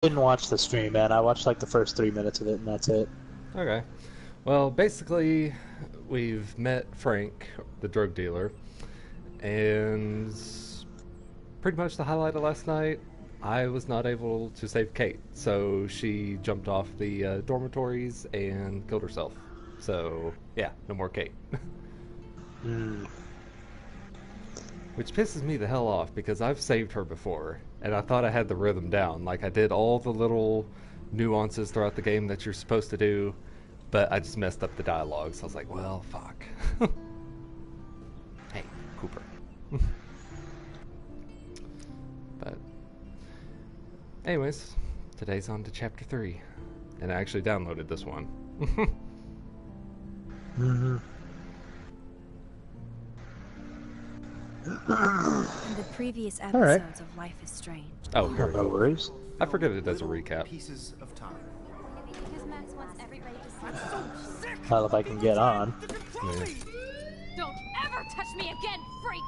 Didn't watch the stream, man. I watched like the first 3 minutes of it, and that's it. Okay. Well, basically, we've met Frank, the drug dealer, and pretty much the highlight of last night, I was not able to save Kate, so she jumped off the dormitories and killed herself. So, yeah, no more Kate. Hmm. Which pisses me the hell off because I've saved her before, and I thought I had the rhythm down. Like, I did all the little nuances throughout the game that you're supposed to do, but I just messed up the dialogue, so I was like, well, fuck. Hey, Cooper. But, anyways, today's on to chapter 3, and I actually downloaded this one. Mm-hmm. In the previous All right. episodes of Life is Strange. Oh, here we No go. worries. I forget it does a recap. Pieces of time. Because Max wants everybody to see. Well, if I can get on. Yeah. Don't ever touch me again, freak!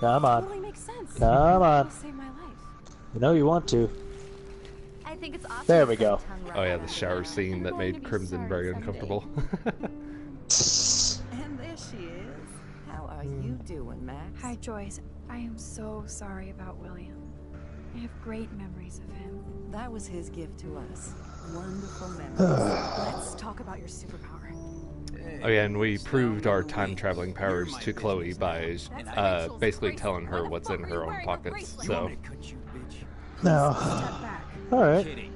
Come on. Totally makes sense. Come on. Save my life. You know you want to. I think it's awesome. There we go. Oh yeah, the shower scene that made Crimson very uncomfortable. And there she is. How are you doing, Max? Hi, Joyce. I am so sorry about William. I have great memories of him. That was his gift to us. Wonderful memories. Let's talk about your superpower. Oh yeah, and we proved our time-traveling powers to Chloe by basically telling her what's in her own pockets. So, No. Step back. All right. Kidding.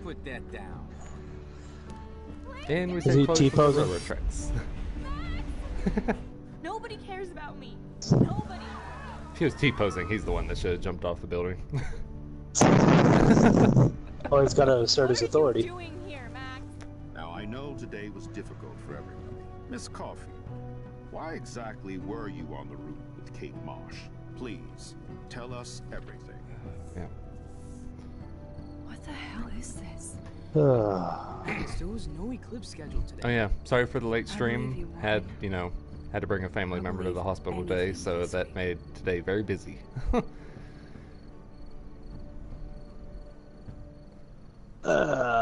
Put that down. and we Is saved he Chloe from the T-posing? railroad tracks. Nobody cares about me. Nobody. If he was T-posing, he's the one that should have jumped off the building. Oh, he's got to assert his authority. What are you doing here, Max? Now, I know today was difficult for everybody. Miss Coffee, why exactly were you on the route with Kate Marsh? Please, tell us everything. Yeah. What the hell is this? There was no eclipse scheduled today. Oh yeah, sorry for the late I believe stream. you, Had to bring a family I member to the believe hospital today, anything so this that week. made today very busy.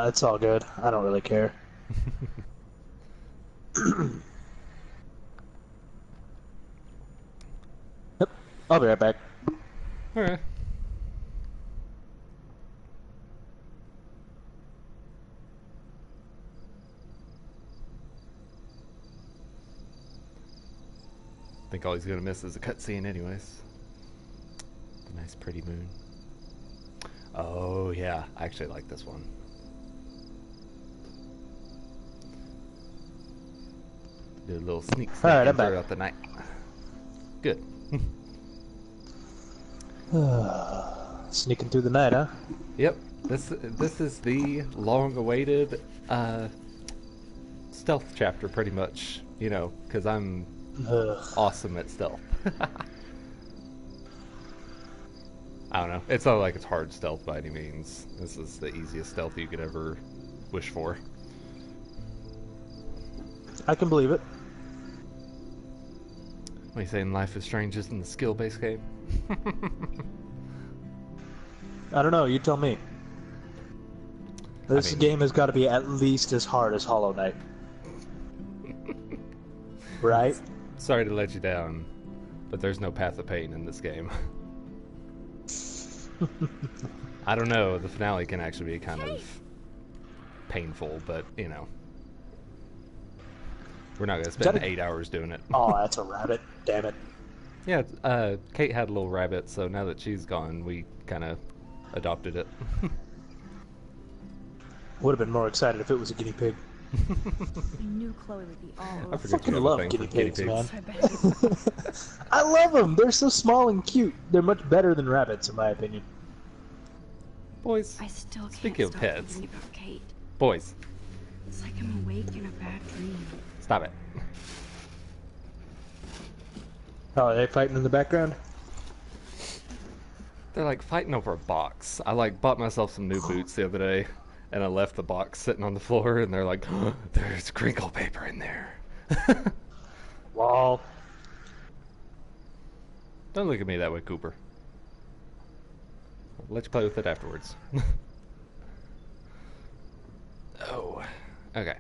It's all good. I don't really care. Yep. I'll be right back. Alright. Think all he's gonna miss is a cutscene anyways. The nice pretty moon. Oh yeah, I actually like this one. Do a little sneak Alright, I'm back. throughout the night. Good. Sneaking through the night, huh? Yep. This is the long-awaited stealth chapter, pretty much. You know, because I'm Ugh. awesome at stealth. I don't know. It's not like it's hard stealth by any means. This is the easiest stealth you could ever wish for. I can believe it. What are you saying? Life is Strange isn't the skill-based game? I don't know. You tell me. This mean- game has got to be at least as hard as Hollow Knight. Right? Sorry to let you down, but there's no path of pain in this game. I don't know. The finale can actually be kind of painful, but you know, we're not gonna spend Gotta- 8 hours doing it. Oh, that's a rabbit. Damn it. Yeah, Kate had a little rabbit, so now that she's gone, we kind of adopted it. Would have been more excited if it was a guinea pig. We knew Chloe would be all I over. forget fucking you have a love thing guinea for guinea pigs, pigs. man. I bet. I love them. They're so small and cute. They're much better than rabbits, in my opinion. Boys, I still can't Speaking of stop pets. thinking about Kate. boys, It's like I'm awake in a bad dream. stop it. Oh, are they fighting in the background? They're like fighting over a box. I like bought myself some new boots the other day, and I left the box sitting on the floor, and they're like, "There's crinkle paper in there." Lol. Don't look at me that way, Cooper. I'll let you play with it afterwards. Okay.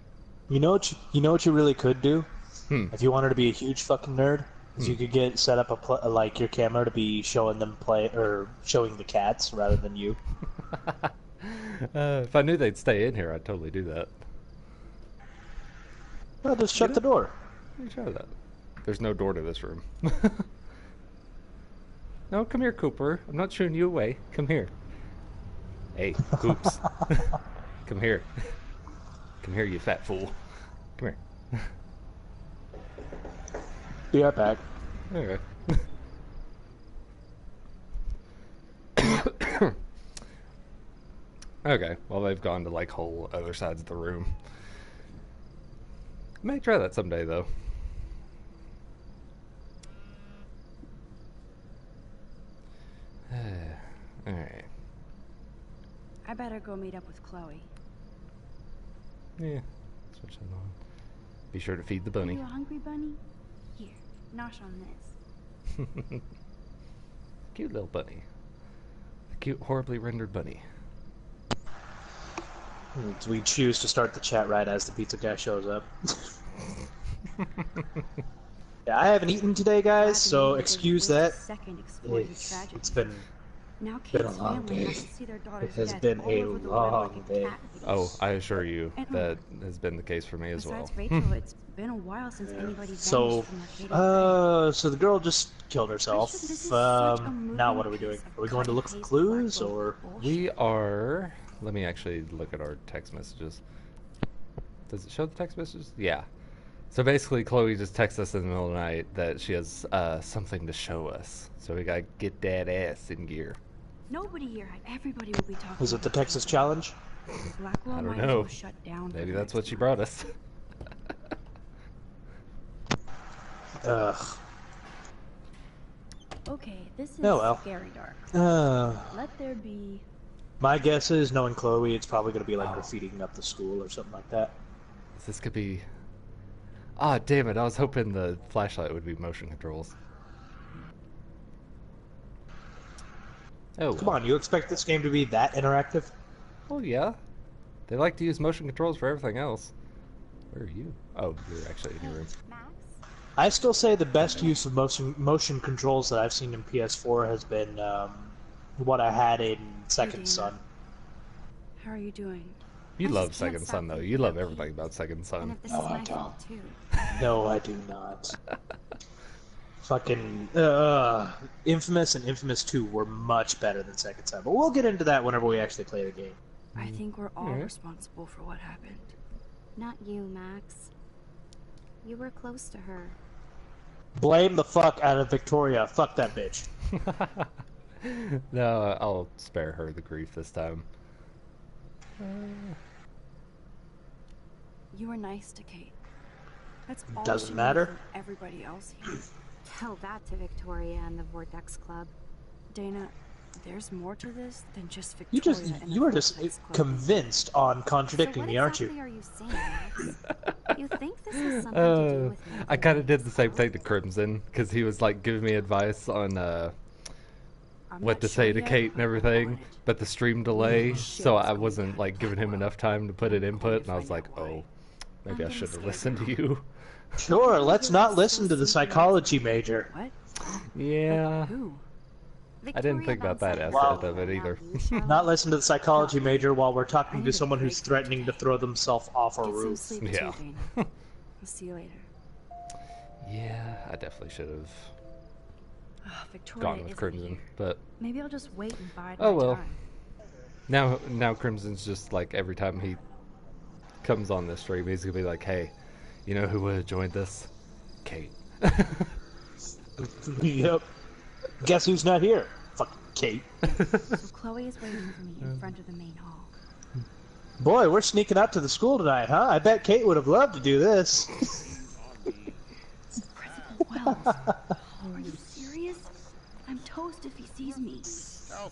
You know what you really could do? Hmm. If you wanted to be a huge fucking nerd, is you could set up like your camera to be showing them play or showing the cats rather than you. If I knew they'd stay in here, I'd totally do that. Well, just shut the door. Let me try that. There's no door to this room. No, come here, Cooper. I'm not shooing you away. Come here. Hey, Coops. Come here. Come here, you fat fool. Come here. Be right back. Okay. Okay, well, they've gone to like whole other sides of the room. I may try that someday, though. Alright. I better go meet up with Chloe. Yeah, switch that on. Be sure to feed the bunny. Are you hungry, bunny? Here, nosh on this. Cute little bunny. A cute, horribly rendered bunny. We choose to start the chat right as the pizza guy shows up. Yeah, I haven't eaten today, guys, so excuse that. It's been Now been a Kate's long family day. has to see their It daughter's has death been all a over the web long like a day. cat. Oh, I assure you And, that has been the case for me as well. Besides Rachel, it's been a while since anybody vanished So, from Arcadia Bay. so the girl just killed herself. Christian, this is such a Now what are we moving doing? piece of Are we going to look for cut-and-paste clues, black or? bullshit. We are... Let me actually look at our text messages. Does it show the text messages? Yeah. So basically, Chloe just texts us in the middle of the night that she has something to show us. So we gotta get that ass in gear. Nobody here, everybody will be talking. Was it the about Texas Rachel. Challenge? Blackwell I don't might as know. well shut down for Maybe the that's next what she month. brought us. Ugh. Okay, this is Oh, well. scary dark. Uh, Let there be. my guess is, knowing Chloe, it's probably going to be like graffitiing up the school or something like that. This could be... Ah, damn it. I was hoping the flashlight would be motion controls. Oh, Come on, you expect this game to be that interactive? well, yeah. They like to use motion controls for everything else. Where are you? Oh, you're actually in your room. Max? I still say the best use of motion controls that I've seen in PS4 has been what I had in Second Dana. Son. How are you doing? You I just love can't Second stop Son, though. thinking You love about everything Kate. about Second And Son. if this No, is I my don't. fault too. No, I do not. Fucking Infamous and Infamous 2 were much better than Second Son, but we'll get into that whenever we actually play the game. I think we're all Alright. responsible for what happened. Not you, Max. You were close to her. Blame the fuck out of Victoria. Fuck that bitch. No, I'll spare her the grief this time. You were nice to Kate. That's all Doesn't she matter. needed from everybody else here. Tell that to Victoria and the Vortex Club. Dana, there's more to this than just You Victoria. just and the you are just Vortex Club. convinced on So contradicting what me, aren't exactly you? are you saying, Max? You think this has something to do with me? I kind of did the same thing to Crimson, because he was like giving me advice on I'm what not to sure say to yet, Kate and but I everything, want it. but the stream delay, shit so is I going wasn't down. like giving him enough time to put it input, and I was like, Find out why. oh, maybe I I'm should have getting listened to scared you. Sure, let's not listen to the psychology major. What? Yeah, Who? I didn't think about that bounced aspect Wow. of it either. Not listen to the psychology major while we're talking need to a someone who's break threatening to throw themselves off a Get some roof. sleep Yeah. too, Dana. I'll see you later. Yeah, I definitely should have Ah, Victoria gone with isn't Crimson, here. but Maybe I'll just wait and bide Oh, my well. time. now Crimson's just like every time he comes on this stream, he's gonna be like, hey, you know who would have joined this? Kate. Yep. Guess who's not here? Fucking Kate. So Chloe is waiting for me in front of the main hall. Boy, we're sneaking out to the school tonight, huh? I bet Kate would have loved to do this. Principal Wells. Are you serious? I'm toast if he sees me.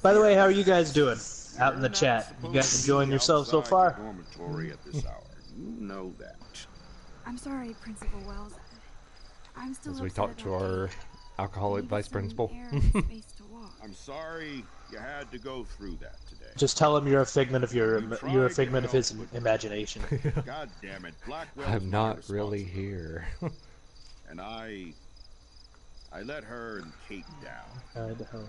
By the way, how are you guys doing? Out in the chat. You guys enjoying yourselves so far? Dormitory at this hour. You know that. I'm sorry, Principal Wells. I'm still As we upset talk to about our Kate. alcoholic Need vice some principal. air and space to walk. I'm sorry. You had to go through that today. Just tell him you're a figment of You you're a tried to figment of help, his but- imagination. God damn it, Blackwell's I'm my not really responsibility. here. And I let her and Kate down. I know.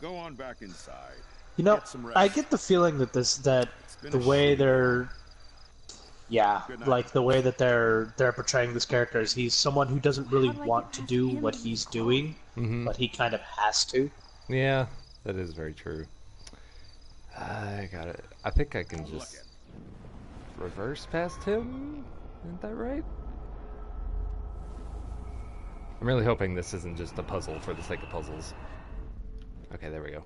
Go on back inside. You know, Get some rest. I get the feeling that been the a way shitty they're, yeah, Good night. like the way that they're portraying this character is he's someone who doesn't really How do I want get to past do him what and he's Chloe? doing, Hmm. but he kind of has to. Yeah, that is very true. I got it. I think I can just reverse past him. Isn't that right? I'm really hoping this isn't just a puzzle for the sake of puzzles. Okay, there we go.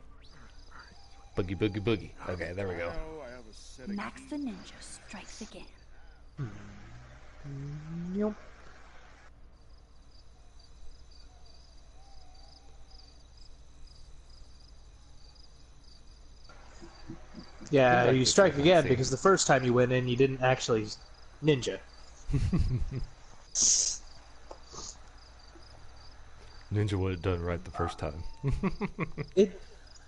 Boogie, boogie, boogie. Okay, there we go. Oh, I have a set of Max the Ninja strikes again. Yep. Yeah, like you this strike one again scene. because the first time you went in, you didn't actually ninja. Ninja would have done right the first time.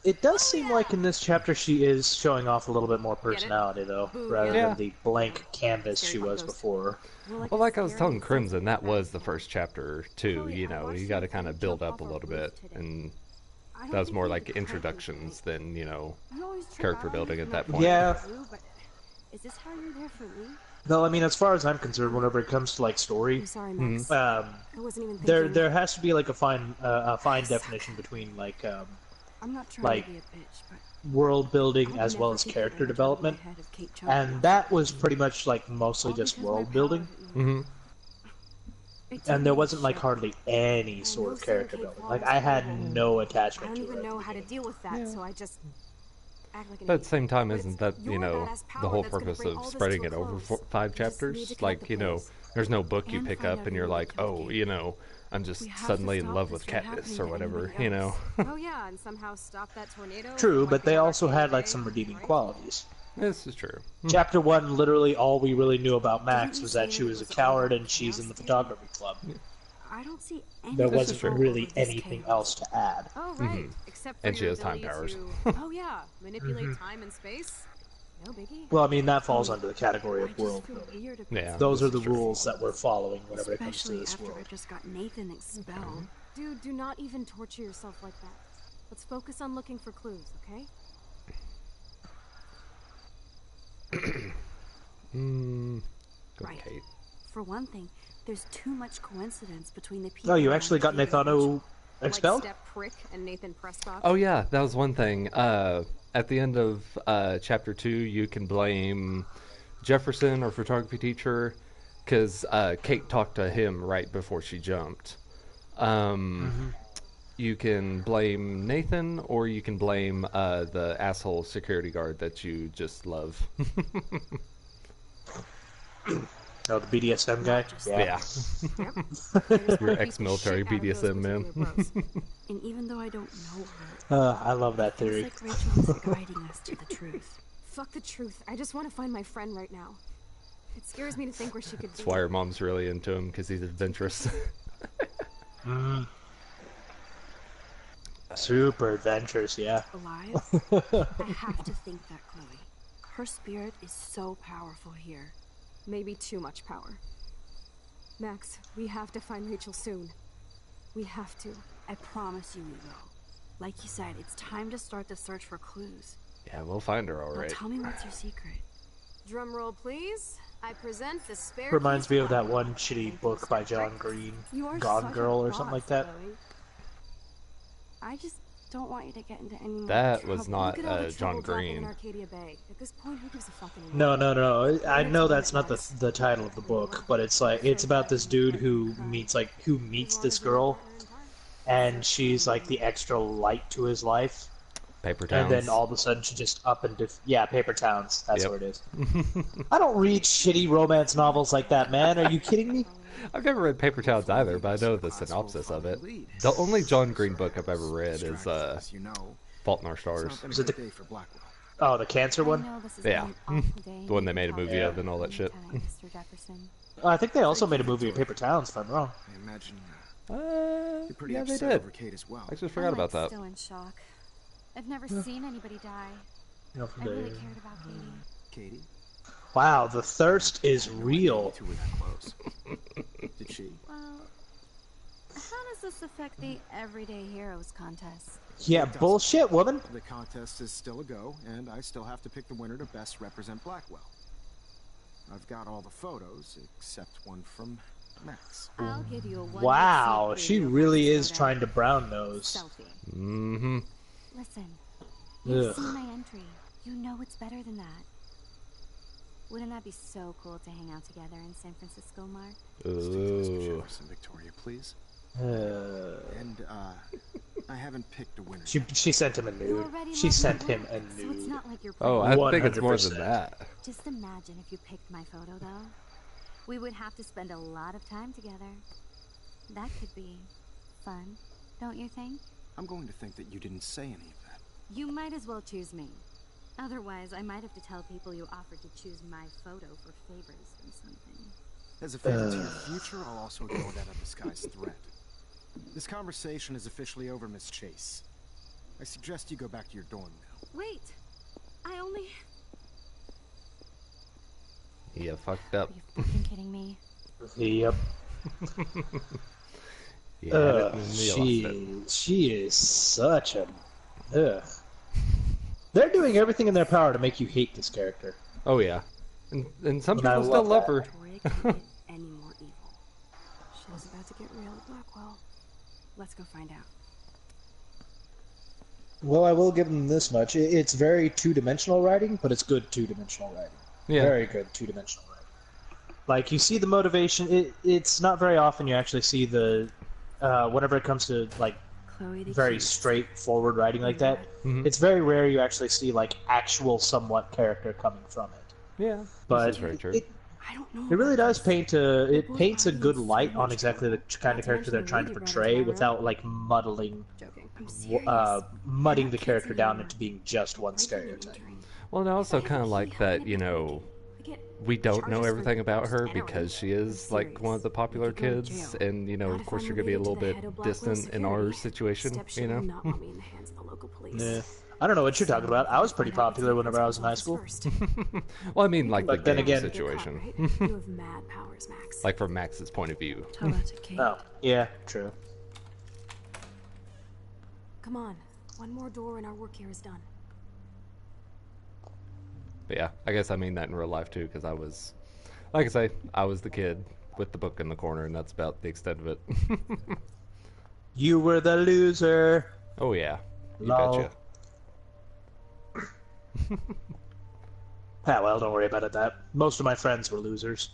It does seem like in this chapter she is showing off a little bit more personality, though, rather Yeah. than the blank canvas she was before. Well, like I was telling Crimson, that was the first chapter too. You know, you got to kind of build up a little bit, and that was more like introductions than character building at that point. Yeah. Is this how you're there for me? No, I mean, as far as I'm concerned, whenever it comes to like story, I'm sorry, Max. um, I wasn't even thinking. there has to be like a fine definition between like I'm not trying like, to be a bitch, but world building I'd as well never as think character I'd ever development, get ahead of Kate and Chapman. that was pretty much like mostly All just because my world power building, didn't Hmm. It took and there me wasn't like shit. hardly any sort of character building. Like I had no I attachment don't to even it. know how to deal with that, so I just act like an But at idiot. the same time, But isn't it's that, your badass power the whole that's gonna purpose bring of all this spreading to it a over close. 5 We just chapters? need to get Like, the place. there's no book you And pick find up out and who you're really like, killed oh, Kate. I'm just We have to suddenly in stop love this with from Katniss happening or to whatever, anybody else. Oh yeah, and somehow stop that tornado. True, from but they wiping out also Arcadia had like Bay, some redeeming right? qualities. This is true. Chapter 1, literally all we really knew about Max Didn't you was say that she that it was a was all coward about and she's in chaos the theory? photography club. I don't see any There This is wasn't true. really anything else to add. Oh right, except for And she your has time ability powers. to, oh yeah, manipulate time and space. No biggie. Well, I mean, that falls under the category I of just world feel building. weird about Yeah. Those are this the is true. rules that we're following whenever it comes to Especially this after world. I just got Nathan expelled. Dude, do not even torture yourself like that. Let's focus on looking for clues, okay? Go Right. Kate. For one thing, there's too much coincidence between the people. Oh, you around actually got Katie Nathano expelled? Like Step Prick and Nathan Prescott. Oh yeah, that was one thing. At the end of chapter 2, you can blame Jefferson, our photography teacher, because Kate talked to him right before she jumped. You can blame Nathan, or you can blame the asshole security guard that you just love. Oh, the BDSM guy? Yeah. There's Your gonna be ex-military shit out of those BDSM man. particular bros. And even though I don't know her, I love that it's theory. like Rachel is guiding us to the truth. Fuck the truth. I just want to find my friend right now. It scares me to think where she could That's be. why her mom's really into him, because he's adventurous. Super adventurous, yeah. Alive? I have to think that, Chloe. Her spirit is so powerful here. Maybe too much power. Max, we have to find Rachel soon. We have to. I promise you we will. Like you said, it's time to start the search for clues. Yeah, we'll find her all Now right. tell me what's your secret. Drum roll, please. I present the spare. Reminds piece me of that puzzle. one shitty book by John Green, You are Gone such a Girl or boss, something like that. Chloe. I just don't want you to get into any more That trouble. was not, Look at all the John trouble dropping in Green. Arcadia Bay. At this point, who gives a fuck anymore? No. I know that's not the title of the book, but it's like it's about this dude who meets this girl, and she's like the extra light to his life, Paper Towns. and then all of a sudden she just Paper Towns. That's Yep. what it is. I don't read shitty romance novels like that, man. Are you kidding me? I've never read Paper Towns either, but I know the synopsis of it. The only John Green book I've ever read is Fault in Our Stars. Is it Oh, the cancer one? Yeah. The one they made a movie of and all that shit. Oh, I think they also made a movie of Paper Towns, if I'm wrong. I imagine Yeah, they upset did. over Kate as well. I just forgot about that. Still in shock. I've never seen anybody die. I really cared about Katie. Katie? Wow, the thirst is No idea real. you two were that close. Did she? Well, how does this affect the Everyday Heroes contest? Yeah, It doesn't. bullshit, woman. The contest is still a go, and I still have to pick the winner to best represent Blackwell. I've got all the photos, except one from Max. I'll give you a one Wow, receipt she video really for is this trying to photo. brown nose. Selfie. Mm-hmm. Listen, you've Ugh. seen my entry. You know it's better than that. Wouldn't that be so cool to hang out together in San Francisco, Mark? Stick to Mr. Ooh. Jefferson, Victoria, please. Uh, And, I haven't picked a winner. she sent him a You nude. already She love sent my him work, a So it's nude. not like you're Oh, I think it's more 100%. than that. Just imagine if you picked my photo, though. We would have to spend a lot of time together. That could be fun, don't you think? I'm going to think that you didn't say any of that. You might as well choose me. Otherwise, I might have to tell people you offered to choose my photo for favors or something. As a favor to your future, I'll also ignore that undisguised threat. This conversation is officially over, Miss Chase. I suggest you go back to your dorm now. Wait! I only... You fucked up. Are you fucking kidding me? Yep. You had it and then you lost it. She is such a. Ugh. They're doing everything in their power to make you hate this character. Oh yeah, and some And I people still love love that. her. Victoria can't get any more evil. Shit's about to get real at Blackwell. Let's go find out. Well, I will give them this much. It's very two-dimensional writing, but it's good two-dimensional writing. Yeah. Very good two-dimensional writing. Like, you see the motivation. It's not very often you actually see the... whenever it comes to, like, Chloe the very Keys. straightforward writing like that, Mhm. it's very rare you actually see, like, actual somewhat character coming from it. Yeah, But this is very true. I don't know. It really about does this. paint a People paints a are good being light so on much exactly the trouble. kind Not of to character they're mention trying the to lady portray running without around. like muddling Joking. I'm serious. mudding I the got character kids down in into being just one breaking and stereotype. entering. Well, and I also I have kind a of key. like How that, can I you break know, I get we don't know charges for everything about her just entering. because she is I'm like one of the serious. popular You could go to kids, jail. and you know, Not of if course, I'm you're gonna be a related little to the bit head of Blackwell distant in our security. situation, Stepshit you will know. not want me in the hands of the local police. Yeah. I don't know what you're talking about. I was pretty Find out what's popular in whenever I was Prince's in high office school. first. Well, I mean, like the But then gang again- situation, Get caught, right? You have mad powers, Max. like from Max's point of view. Tell that to Kate. Oh, yeah, true. Come on. One more door and our work here is done. But yeah, I guess I mean that in real life too, because I was, like I say, I was the kid with the book in the corner, and that's about the extent of it. You were the loser. Oh yeah, you Lol. betcha. Ah, well, don't worry about it. That most of my friends were losers.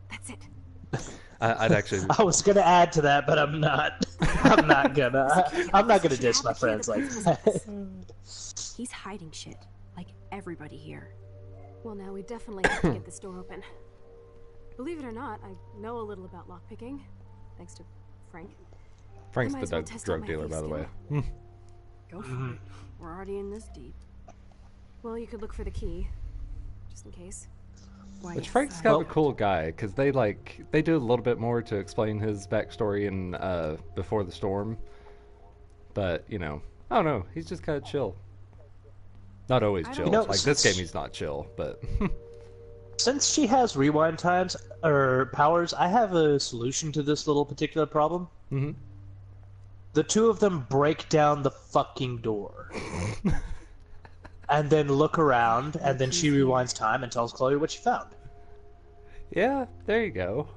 That's it. I'd actually, I was gonna add to that, but I'm not. I'm not gonna. I'm not gonna diss my friends like that. He's hiding shit, like everybody here. Well, now we definitely have to get this door open. Believe it or not, I know a little about lockpicking, thanks to Frank. Frank's might the as well test out drug my dealer, face, by the too. way. Go for it. We're already in this deep. Well, you could look for the key, just in case. Why, Which yes, Frank's I- kind of a cool guy, because they do a little bit more to explain his backstory in Before the Storm. But you know, I don't know. He's just kind of chill. Not always I don't- chill. You know, Like this since- game, he's not chill, but Since she has rewind times or powers, I have a solution to this little particular problem. Mhm. The two of them break down the fucking door. And then look around, and then she rewinds time and tells Chloe what she found. yeah, there you go.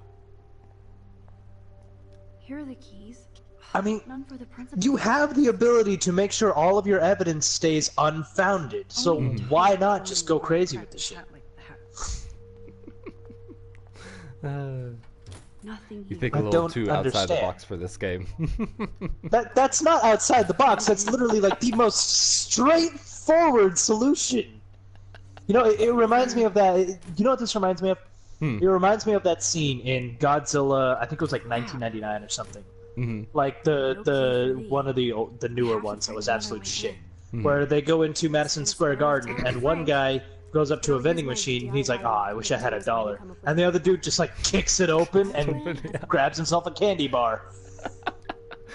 Here are the keys. I mean, None for the principal. you have the ability to make sure all of your evidence stays unfounded, so why not just go crazy with this shit? Nothing You here. think a I little don't too outside the understand. box for this game. That's not outside the box. That's literally like the most straightforward solution. You know, it reminds me of that. You know what this reminds me of? It reminds me of that scene in Godzilla. I think it was like 1999 or something. Mhm. Like the one of the newer ones that was absolute shit. Where they go into Madison Square Garden and one guy goes up to a vending machine and he's like, "Oh, I wish I had $1," and the other dude just like kicks it open and grabs himself a candy bar.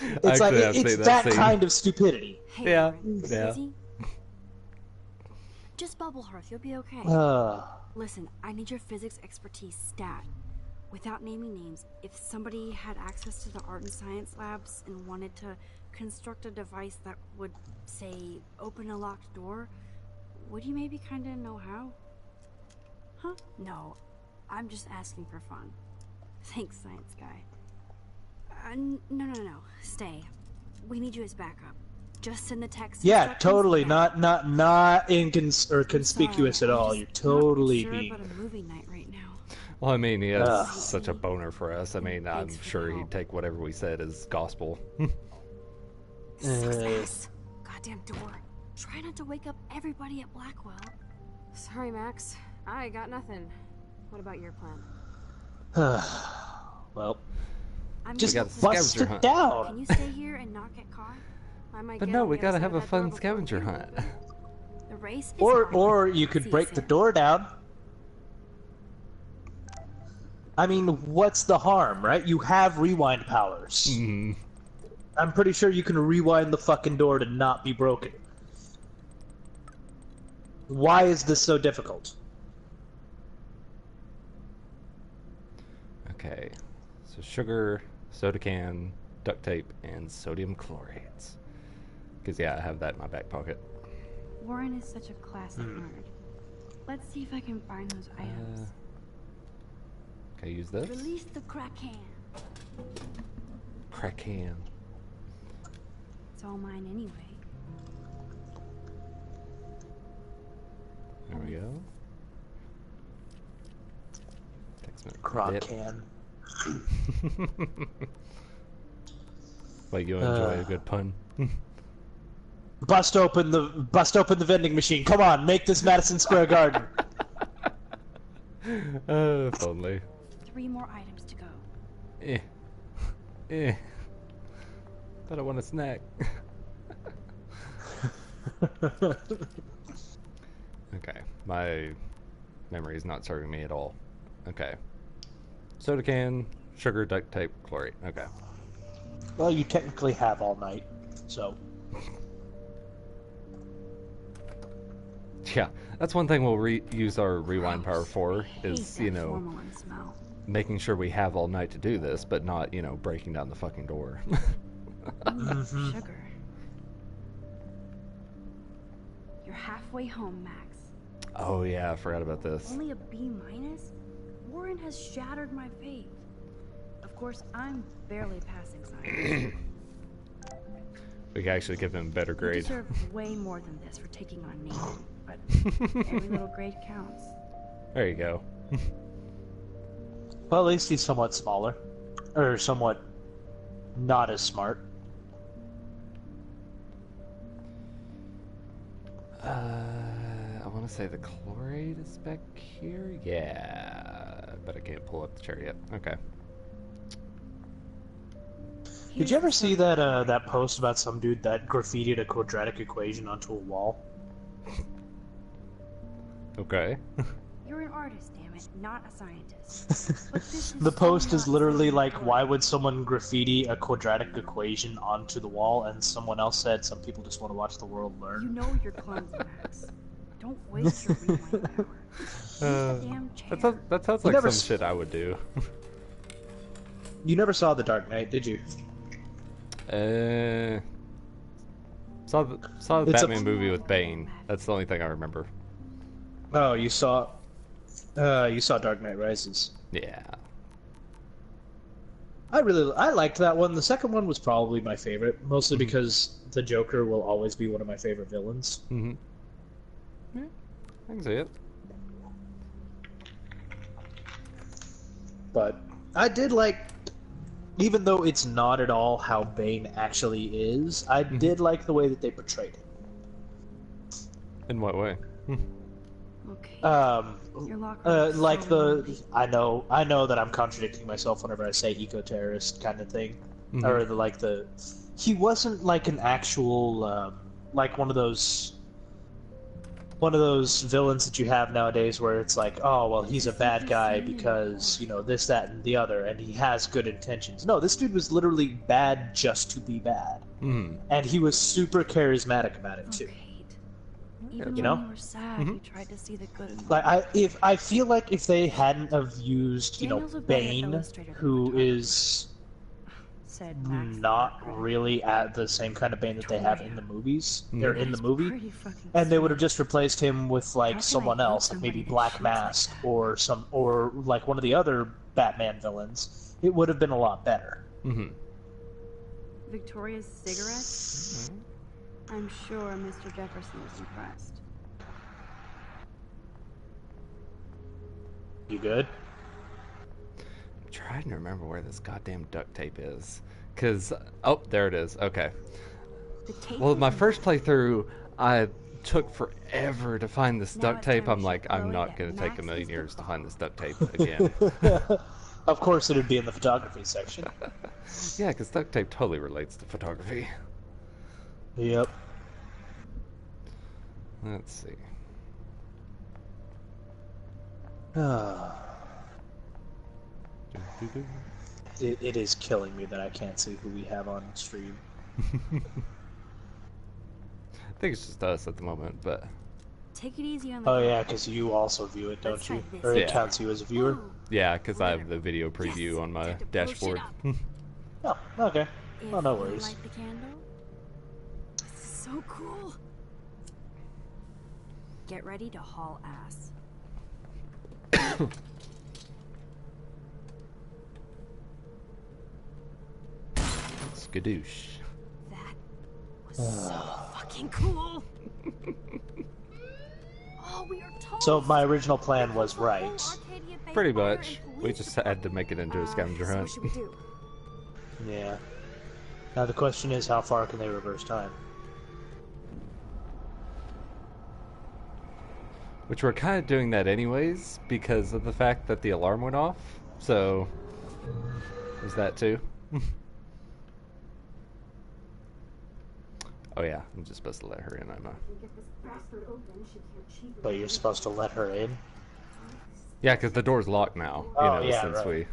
It's like Actually, I've it's seen that scene. kind of stupidity. Hey, Yeah, Lauren, yeah. Susie? Just bubble hearth, you'll be okay. Listen, I need your physics expertise stat. Without naming names, if somebody had access to the art and science labs and wanted to construct a device that would, say, open a locked door, would you maybe kind of know how? Huh? No, I'm just asking for fun. Thanks, science guy. No. Stay. We need you as backup. Just send the text. Yeah, instructions totally. now. Not conspicuous Sorry, at I'm all. just You're totally not sure being. about a movie night right now. Well, I mean, he has Ugh. such a boner for us. I mean, I'm Thanks for the sure help. he'd take whatever we said as gospel. Success. Goddamn door. Try not to wake up everybody at Blackwell. Sorry, Max. I got nothing. What about your plan? Well, I'm just gonna got the bust scavenger it hunt. Can down. you stay here and not get caught? I might But get no, on we the gotta other have side a of that fun door before scavenger you. hunt. The race is Or on. you could See break you the soon. door down. I mean, what's the harm, right? You have rewind powers. Mm. I'm pretty sure you can rewind the fucking door to not be broken. Why is this so difficult? Okay, so sugar, soda can, duct tape, and sodium chlorates. Because, yeah, I have that in my back pocket. Warren is such a classic nerd. Let's see if I can find those items. Can I use this? Release the Kraken. Crack can. It's all mine anyway. There we go. Text minute. Croc can. Like you enjoy a good pun. Bust open the vending machine. Come on, make this Madison Square Garden. If only. 3 more items to go. Eh. But I want a snack. Okay, my memory is not serving me at all. Okay. Soda can, sugar, duct tape, chlorate. Okay. Well, you technically have all night, so. Yeah, that's one thing we'll use our rewind power for, is, Hate you that know, formalin smell. making sure we have all night to do this, but not, you know, breaking down the fucking door. Sugar. You're halfway home, Max. Oh yeah, I forgot about this. Only a B minus? Warren has shattered my faith. Of course, I'm barely passing science. We can actually give him a better You grade. deserve way more than this for taking on Nathan, but every little grade counts. There you go. Well, at least he's somewhat smaller. Or somewhat not as smart. I want to say the chloride is back here. Yeah, but I can't pull up the chair yet. Okay. Did you ever see that that post about some dude that graffitied a quadratic equation onto a wall? Okay. You're an artist, damn it, not a scientist. But this is The post so is not literally science like, work. why would someone graffiti a quadratic equation onto the wall? And someone else said, some people just want to watch the world You learn. know you're clumsy, Max. Don't waste your rewind power. Use the damn chair. That sounds You like never some shit I would do. You never saw The Dark Knight, did you? Saw the It's a- Batman movie with Bane. That's the only thing I remember. Oh, you saw Dark Knight Rises. Yeah. I liked that one. The second one was probably my favorite, mostly because the Joker will always be one of my favorite villains. Mm-hmm. Yeah, I can see it. But I did like, even though it's not at all how Bane actually is, I did like the way that they portrayed him. In what way? Okay. Your locker is Like so the lonely. I know that I'm contradicting myself whenever I say eco-terrorist kind of thing, Mhm. or he wasn't like an actual like one of those one of those villains that you have nowadays where it's like, oh, well, he's a bad guy because, you know, this, that, and the other, and he has good intentions. No, this dude was literally bad just to be bad. And he was super charismatic about it, too. Even You when know? you were sad, you tried to see the good in Like, I feel like if they hadn't have used, you know, Daniel's a better Bane, illustrator than who photographer. is said Max. not really at the same kind of Bane that they have in the movies. They're in the movie. Pretty fucking And they would sweet. have just replaced him with How like can someone I help else, like maybe somebody that Black shoots like Mask that? or like one of the other Batman villains. It would have been a lot better. Victoria's cigarettes? I'm sure Mr. Jefferson was impressed. You good? I'm trying to remember where this goddamn duct tape is. Cause oh, there it is. Okay. The tape Well, was my in- first playthrough, I took forever to find this Now duct it's tape. time I'm we like, should I'm blow it not at gonna take a million Max's years to football. find this duct tape again. Of course, it'd be in the photography section. Yeah, because duct tape totally relates to photography. Yep. Let's see. It is killing me that I can't see who we have on stream. I think it's just us at the moment, but Take it easy on the Oh girl. yeah, because you also view it, don't Let's you? try this. Or it Yeah. counts you as a viewer? Whoa. yeah, because I have the video preview on my Time to blow shit dashboard. up. Oh, okay. If Oh, no you worries. light the candle, This is so cool. get ready to haul ass. Skadoosh. That was so fucking cool. Oh, we are toast. So my original plan was The whole right. Arcadia Bay Pretty Fire much. and We police just had to make it into a scavenger So hunt. what should we do? Yeah. Now the question is, how far can they reverse time? Which we're kind of doing that anyways because of the fact that the alarm went off. So, is that too? Oh yeah, I'm just supposed to let her in, I'm But you're supposed to let her in? Yeah, because the door's locked now. Oh, yeah, since right. we.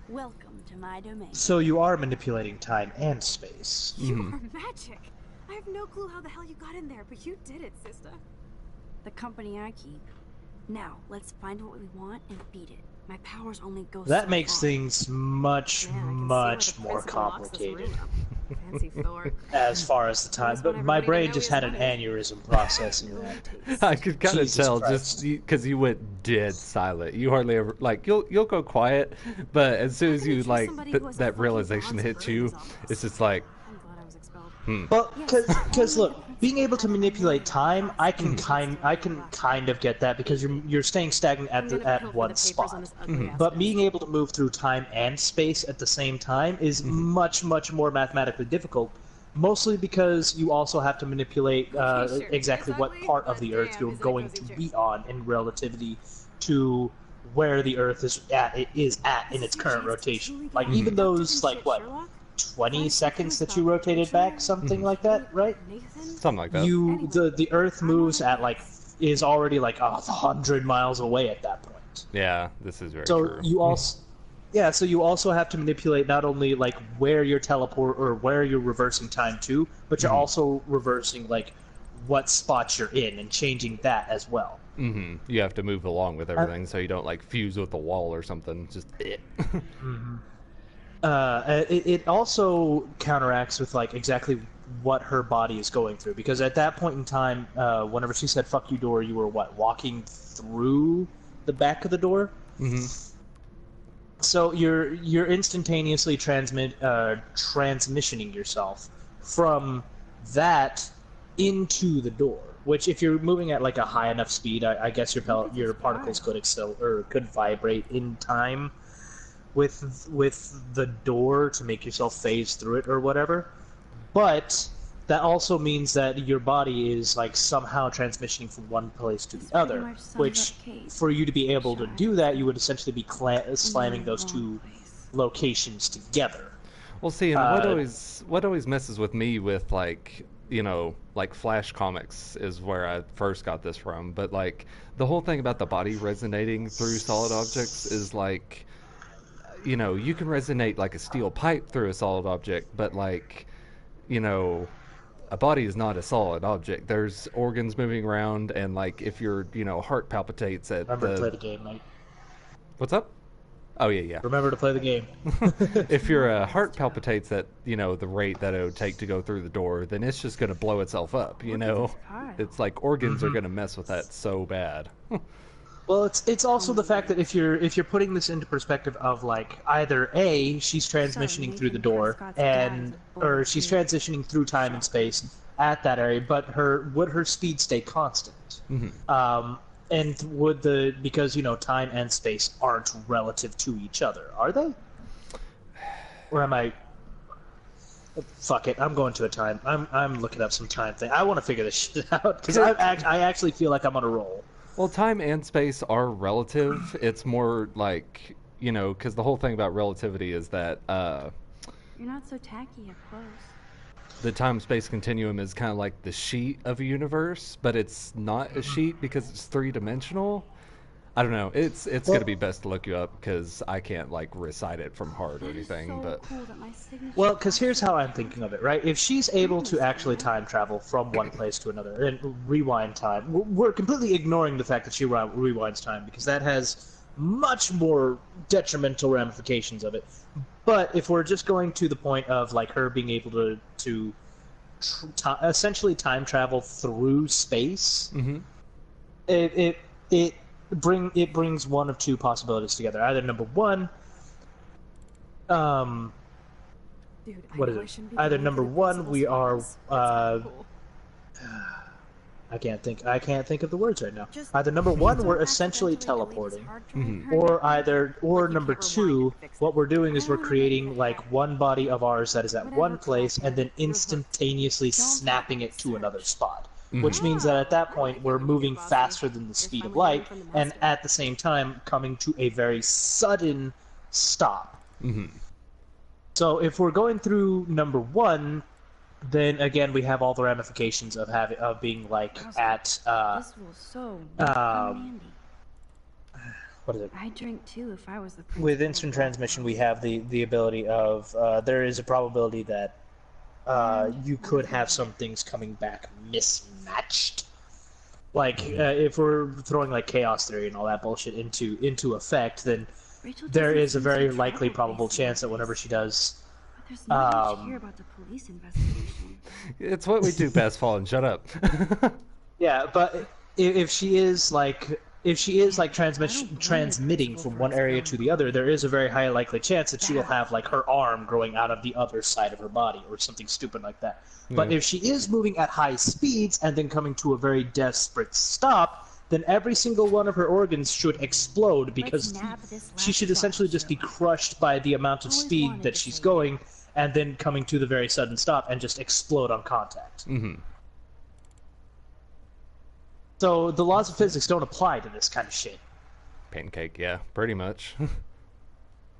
Welcome to my domain. So you are manipulating time and space. You are magic. I have no clue how the hell you got in there, but you did it, sister. The company I keep. Now, let's find what we want and beat it. My powers only go so That makes far. things much, Man, I can see why much the more principal locks this complicated room up. Fancy Thor. as far as the time. Just want But my everybody to brain know just he has had an money. aneurysm processing that. I could kind of Jesus tell Christ. just because you went dead silent. You hardly ever like you'll go quiet, but as soon as can you you trust like somebody who has a that fucking realization bronze hits bird in you, his office? it's just like I'm glad I was expelled. Well, because look, being able to manipulate time, I can kind of get that because you're staying stagnant I'm at gonna at pilfer one the papers spot. on this ugly ass But bitch. being able to move through time and space at the same time is much more mathematically difficult. Mostly because you also have to manipulate Sure. exactly It's what ugly, part of but the Earth damn, you're is it a going cozy to chick. be on in relativity to where the Earth is at in its current rotation. Like even those like what 20 seconds that you rotated back, something like that, right? something like that. The Earth moves at like is already like 100 miles away at that point. Yeah, this is very So true. you also so you also have to manipulate not only like where you're teleport or where you're reversing time to, but you're also reversing like what spots you're in and changing that as well. You have to move along with everything so you don't like fuse with the wall or something. Just It also counteracts with like exactly what her body is going through, because at that point in time, whenever she said "fuck you" door, you were walking through the back of the door. So you're instantaneously transmissioning yourself from that into the door. Which, if you're moving at like a high enough speed, I guess your particles could could vibrate in time with the door to make yourself phase through it or whatever. But that also means that your body is like somehow transitioning from one place to the other, much sums which up Kate. for you to be able to do that, you would essentially be slamming those two locations together. Well, see, and what always messes with me with like you know, like Flash comics is where I first got this from. But like the whole thing about the body resonating through solid objects is like, you know, you can resonate like a steel pipe through a solid object, but like, you know, a body is not a solid object. There's organs moving around, and like if your, you know, heart palpitates at Remember to play the game, mate. What's up? Oh yeah. Remember to play the game. If your heart palpitates at, you know, the rate that it would take to go through the door, then it's just going to blow itself up, you know? It's like organs are going to mess with that so bad. Well, it's also the fact that if you're putting this into perspective of like either A, she's transitioning through the door or she's transitioning through time and space at that area, but would her speed stay constant? And would because you know time and space aren't relative to each other, are they? Or am I? Fuck it, I'm going to a time. I'm looking up some time thing. I want to figure this shit out because I actually feel like I'm on a roll. Well, time and space are relative. It's more like, you know, because the whole thing about relativity is that You're not so tacky up close. the time-space continuum is kind of like the sheet of a universe, but it's not a sheet because it's three-dimensional. I don't know. It's going to be best to look you up because I can't like recite it from heart or anything. But well, because here's how I'm thinking of it, right? If she's able to actually time travel from one place to another and rewind time, we're completely ignoring the fact that she rewinds time because that has much more detrimental ramifications of it. But if we're just going to the point of like her being able to essentially time travel through space, it brings one of two possibilities together. Either number one, what is it? Either number one, we are I can't think of the words right now. Either number one, we're essentially teleporting, or number two, what we're doing is we're creating like one body of ours that is at one place and then instantaneously snapping it to another spot. Which means that at that point we're moving faster than the speed of light, and at the same time coming to a very sudden stop. So if we're going through number one, then again we have all the ramifications of being like at what is it? I'd drink too if I was the principal. With instant transmission, we have the ability of there is a probability that you could have some things coming back mismatched. Like if we're throwing like chaos theory and all that bullshit into effect, then there is a very likely probable chance that whenever she does. There's not much here about the police investigation. it's what we do best, Fallen. Shut up. Yeah, but if she is like transmitting from one area to the other, there is a very high likely chance that she will have like her arm growing out of the other side of her body or something stupid like that. But if she is moving at high speeds and then coming to a very desperate stop, then every single one of her organs should explode because she should essentially just be crushed by the amount of speed that she's going and then coming to the very sudden stop and just explode on contact. So the laws of physics don't apply to this kind of shit. Pancake, yeah, pretty much.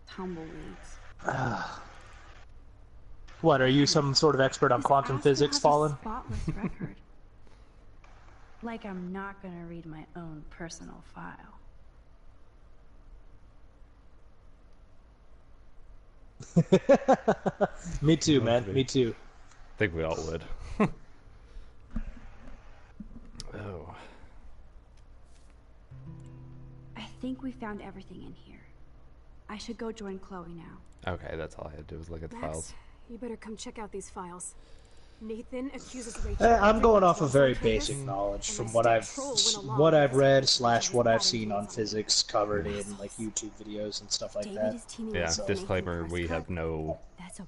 Tumbleweeds. What, are you some sort of expert on quantum physics, Fallen? Spotless record. Like I'm not gonna read my own personal file. Me too, man. Me too. I think we all would. Oh. I think we found everything in here. I should go join Chloe now. Okay, that's all I had to do was look at the Max, files. you better come check out these files. Nathan accuses Rachel. I'm going off of very basic knowledge from what I've read / what I've seen on physics covered in like YouTube videos and stuff like that. Yeah, disclaimer: we have no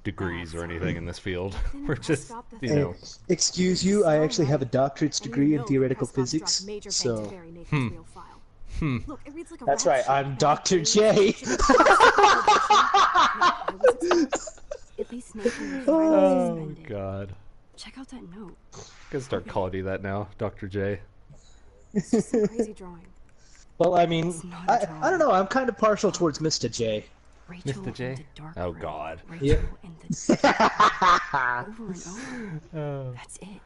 degrees or anything in this field. We're just, you know. Excuse you, I actually have a doctorate's degree in theoretical physics, so. That's right, I'm Dr. J. At least Nathan was finally suspended. God. Check out that note. I'm gonna start calling you that now, Dr. J. It's just a crazy drawing. Well, I mean, I don't know, I'm kind of partial towards Mr. J. Mr. J? Oh, God. Rachel in the over and over. That's it.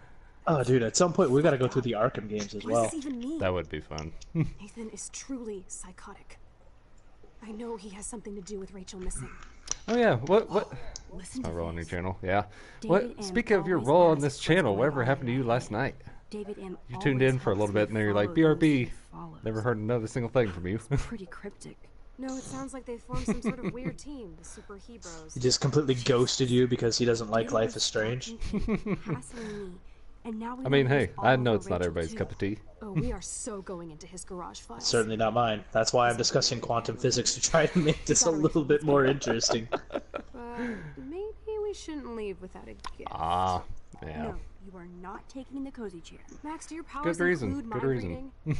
Oh, dude, at some point we gotta go through the Arkham games as What well. does this even mean? That would be fun. Nathan is truly psychotic. I know he has something to do with Rachel missing. Oh yeah, what? Listen My to role on your this. channel, yeah. David M. Speaking of your always role on asks this what's channel, going whatever on happened to in you my last head. night? David M. You tuned in for a little bit, and then you're like, BRB. Never heard another single thing from you. Pretty cryptic. No, it sounds like they formed some sort of weird team, the Super Hebrews. He just completely ghosted you because he doesn't like David Life was is Strange. stalking Kate, hassling me, and now we I mean, know he's hey, all I know over it's not Rachel, everybody's too. cup of tea. Oh, we are so going into his garage files. Certainly not mine. That's why I'm discussing quantum physics to try to make this a little bit more interesting. Maybe we shouldn't leave without a gift. Ah, yeah. No, you are not taking the cozy chair. Max, do your powers Good reason, include good mind reason. reading?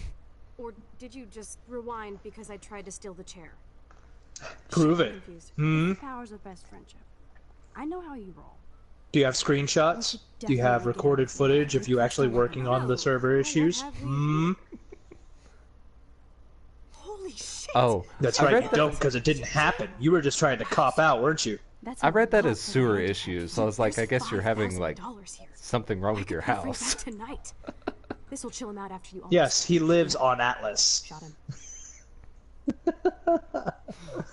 Or did you just rewind because I tried to steal the chair? Prove I'm it. confused. Hmm? The powers of best friendship. I know how you roll. Do you have screenshots? Do you have recorded footage of you actually working on the server issues? Hmm? Holy shit! Oh, That's I right, read you that- don't, because it didn't happen. You were just trying to cop out, weren't you? That's I a read that lot as for sewer the issues, so I was like, I guess you're having like $5,000 here. something wrong I with could your pay for you house. back tonight. This will chill him out after you. Almost Yes, he lives on Atlas. shot him.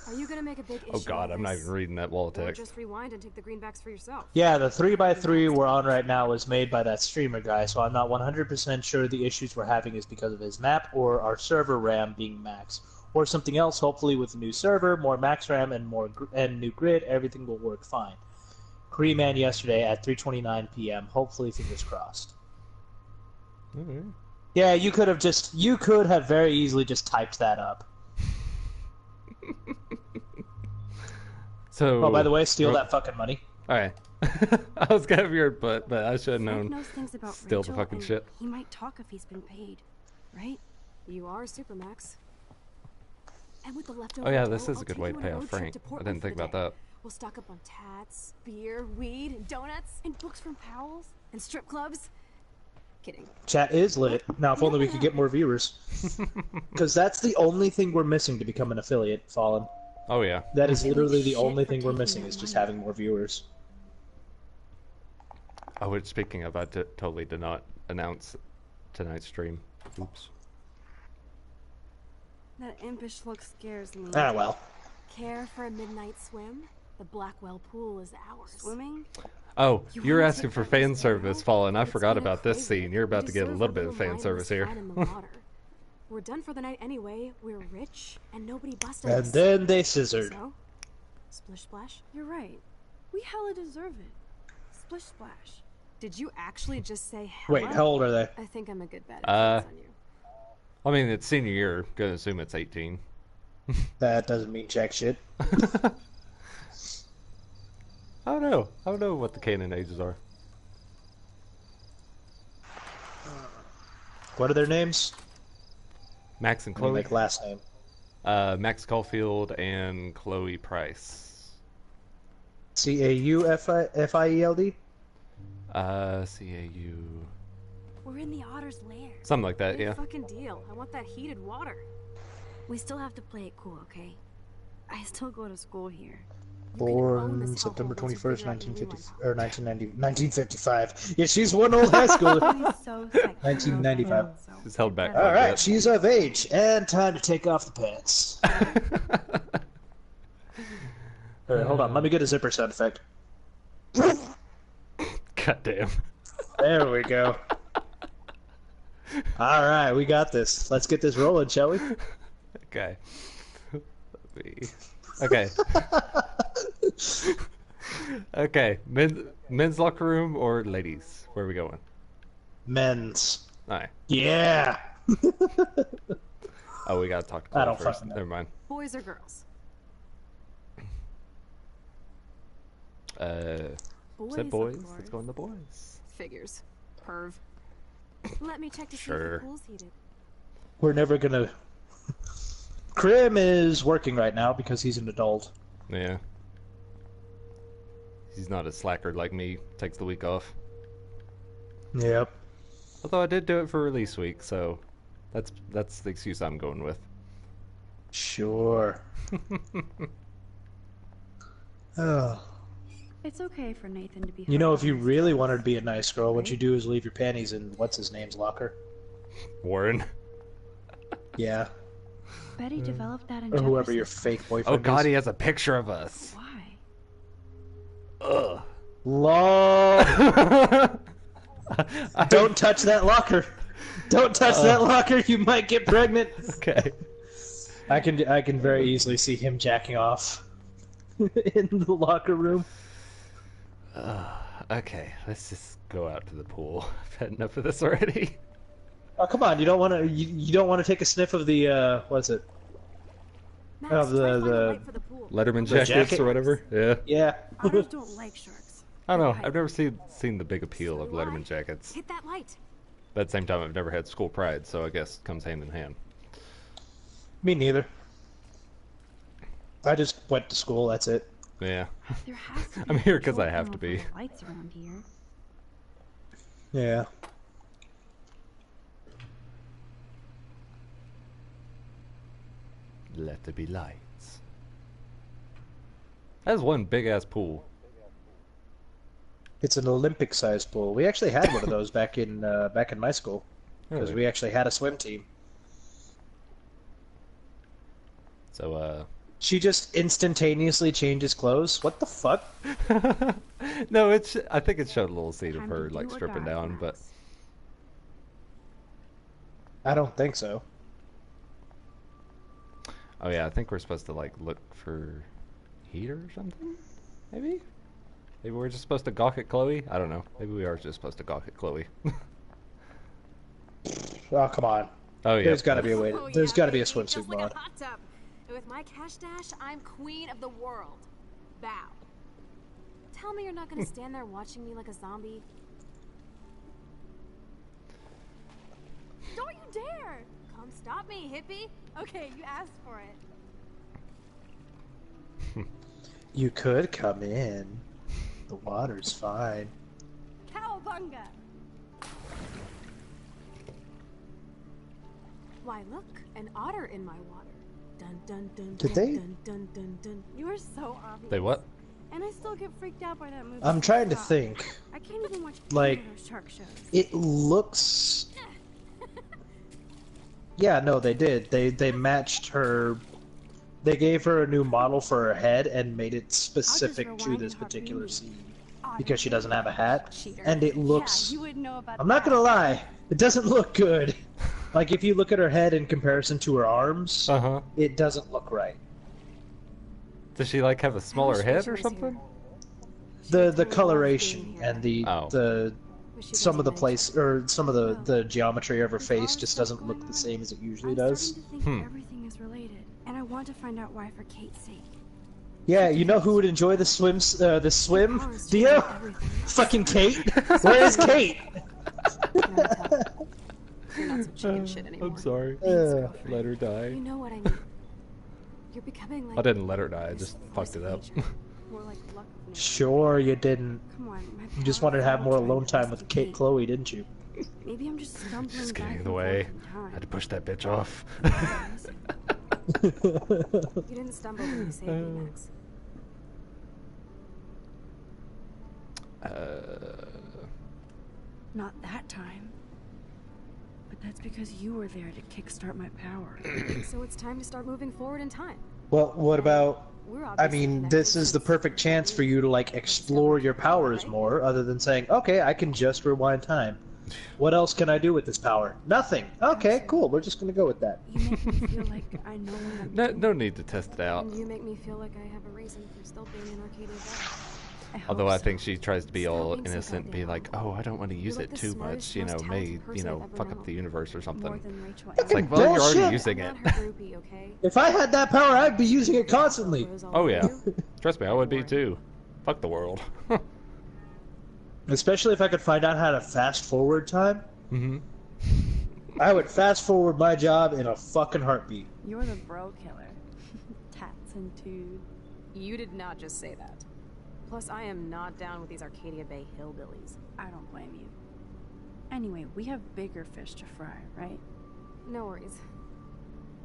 Are you gonna make a big issue? Oh god, of I'm not this? even reading that wall Or text. just rewind and take the greenbacks for yourself. Yeah, the 3x3 we're on right now was made by that streamer guy, so I'm not 100% sure the issues we're having is because of his map or our server RAM being max. Or something else, hopefully with a new server, more max RAM, and new grid, everything will work fine. Korean yesterday at 3:29 p.m. Hopefully, fingers crossed. Alright. Yeah, you could have very easily just typed that up. So. Oh, by the way, steal that fucking money. Alright. I was gonna have your butt, but I should have Frank known. knows things about Steal the Rachel, fucking and shit. He might talk if he's been paid, right? You are Supermax. And with the leftover Oh yeah, dough, this is I'll a good take way you to on a pay off road trip Frank. to I Portland didn't for think the about day. that. We'll stock up on tats, beer, weed, and donuts, and books from Powell's, and strip clubs. Kidding. Chat is lit. Now, if only we could get more viewers. Because that's the only thing we're missing to become an affiliate, Fallen. Oh yeah. That is literally the Shit only for thing we're taking missing that is just money. having more viewers. Oh, which speaking of, I totally did not announce tonight's stream. Oops. That impish look scares me. Ah, well. Care for a midnight swim? The Blackwell pool is ours. Swimming? Oh, You you're wanna asking take for that fan risk service, now? Fallen. I It's forgot kinda about this crazy. scene. You're about We to get a deserve little bit of fan mindless service here. fun in the water. We're done for the night anyway. We're rich, and nobody busted And us. then they scissored. So, splish splash. You're right. We hella deserve it. Splish splash. Did you actually just say hella? Wait, how old are they? I think I'm a good bet. Uh, on you. I mean, it's senior year. Gonna assume it's 18. That doesn't mean jack shit. I don't know. I don't know what the canon ages are. What are their names? Max and I mean, Chloe. like last name. Max Caulfield and Chloe Price. Caufield? CAU. We're in the Otter's lair. Something like that, Big yeah. fucking deal. I want that heated water. We still have to play it cool, okay? I still go to school here. You can own Born this September hellhole once you 21st, figure out your 1950, rewind or 1955. Yeah, she's one old high schooler. He's so sexy. 1995. She's held back. by a Alright, bit. she's of age, and time to take off the pants. Alright, hold on, let me get a zipper sound effect. God damn. There we go. Alright, we got this. Let's get this rolling, shall we? Okay. Let me... Okay. Okay. Men's locker room or ladies? Where are we going? Men's. Alright. Yeah! Oh, we gotta talk to I Chloe don't first. fucking know. Never mind. Boys or girls? Said boys. of course. Let's go in the boys. Figures. Perv. Let me check to see Sure. if the pool's heated. We're never gonna... Krim is working right now because he's an adult. Yeah. He's not a slacker like me. Takes the week off. Yep. Although I did do it for release week, so that's the excuse I'm going with. Sure. Oh. It's okay for Nathan to be. You know, if you hurt by really his wanted to friends, be a nice girl, what right? you do is leave your panties in what's his name's locker. Warren. Yeah, Betty developed that in or whoever Jefferson your School. fake Oh boyfriend god, is. he has a picture of us. Why? Lol. Don't touch that locker. Don't touch that locker. You might get pregnant. Okay. I can very easily see him jacking off in the locker room. Okay, let's just go out to the pool. I've had enough of this already. Oh come on! You don't want to. You don't want to take a sniff of the what is it? Max, Of try to find a the light for the pool. Letterman The jackets jacket? or whatever. Yeah. yeah. Otters don't like sharks. I don't know. Right. I've never seen the big appeal of So do I. Letterman jackets. Hit that light. But at the same time, I've never had school pride, so I guess it comes hand in hand. Me neither. I just went to school. That's it. Yeah. There has to be I'm a here 'cause I control have to panel be. for the lights around here. Yeah. Let there be lights. That's one big ass pool. It's an Olympic-sized pool. We actually had one of those back in my school because Really? we actually had a swim team. So, She just instantaneously changes clothes. What the fuck? no, I think it showed a little scene of Time to her do like or stripping die, down, but Max. I don't think so. oh yeah, I think we're supposed to like look for heat or something. Maybe we're just supposed to gawk at Chloe. I don't know. Maybe we are just supposed to gawk at Chloe. Oh come on. Oh yeah. There's got to be a way. Oh, There's yeah, got to be a baby, swimsuit just like mod. a hot tub. And with my cash dash, I'm queen of the world. Bow. Tell me you're not gonna stand there watching me like a zombie. Don't you dare! Come stop me, hippie. Okay, you asked for it. You could come in. The water's fine. Cowabunga! Why, look, an otter in my water. Dun dun dun Did dun they? dun dun dun dun. You are so obvious. They what? And I still get freaked out by that movie. I'm trying to Stop. think. I can't even watch Like- any of those shark shows. It looks. Yeah, no, they did. They matched her. They gave her a new model for her head and made it specific to rewind this and harp particular you. scene Otter. because she doesn't have a hat, Cheater. and it looks. Yeah, you wouldn't know about I'm not that. gonna lie, it doesn't look good. Like if you look at her head in comparison to her arms, Uh-huh. it doesn't look right. Does she like have a smaller wish head Rachel or was something? here. The coloration and the Oh. the But she some of the doesn't place or some of Oh. the geometry of her There's face all just stuff doesn't look going the on. same as it usually I'm does. starting to think everything is related, and I want to find out why for Kate's sake. Yeah, you know who would enjoy the swim? The swim, Cons change Dio? everything. Fucking Kate. Where is Kate? You're not some chicken shit anymore. I'm sorry. Let her You die. know what I mean. You're becoming like. I didn't let her die. I this just force fucked it of up. nature. More like luck of nature. Sure, you didn't. Come on, my You just power wanted to have is more trying alone to time with rescue Kate Chloe, didn't you? Maybe I'm just stumbling Just back getting in and the forth way. in time. Had to push that bitch off. You didn't stumble when you saved me, Max. Not that time. But that's because you were there to kickstart my power. So it's time to start moving forward in time. Well, what about? We're I obviously mean, connected this is the since- perfect chance for you to like explore your powers more, other than saying, "Okay, I can just rewind time." What else can I do with this power? Nothing. Okay, cool. We're just gonna go with that. You make me feel like I know what I'm No, doing. no need to test it out. And you make me feel like I have a reason for still being in Arcadia Bay. I hope Although I so. think she tries to be all Stop being so innocent, be goddamn like, "Oh, I don't want to use like it the too smartest, much, you most know, talented may, person I've ever fuck up known. the universe or More something." than Rachel It's like, well, you're already Bullshit. using I'm it. not her groupie, okay? If I had that power, I'd be using it constantly. Rose all Oh over yeah, you. trust me, I would be too. Fuck the world. Especially if I could find out how to fast forward time. Mm-hmm. I would fast forward my job in a fucking heartbeat. You're the bro killer. Tats and twos. You did not just say that. Plus, I am not down with these Arcadia Bay hillbillies. I don't blame you. Anyway, we have bigger fish to fry, right? No worries.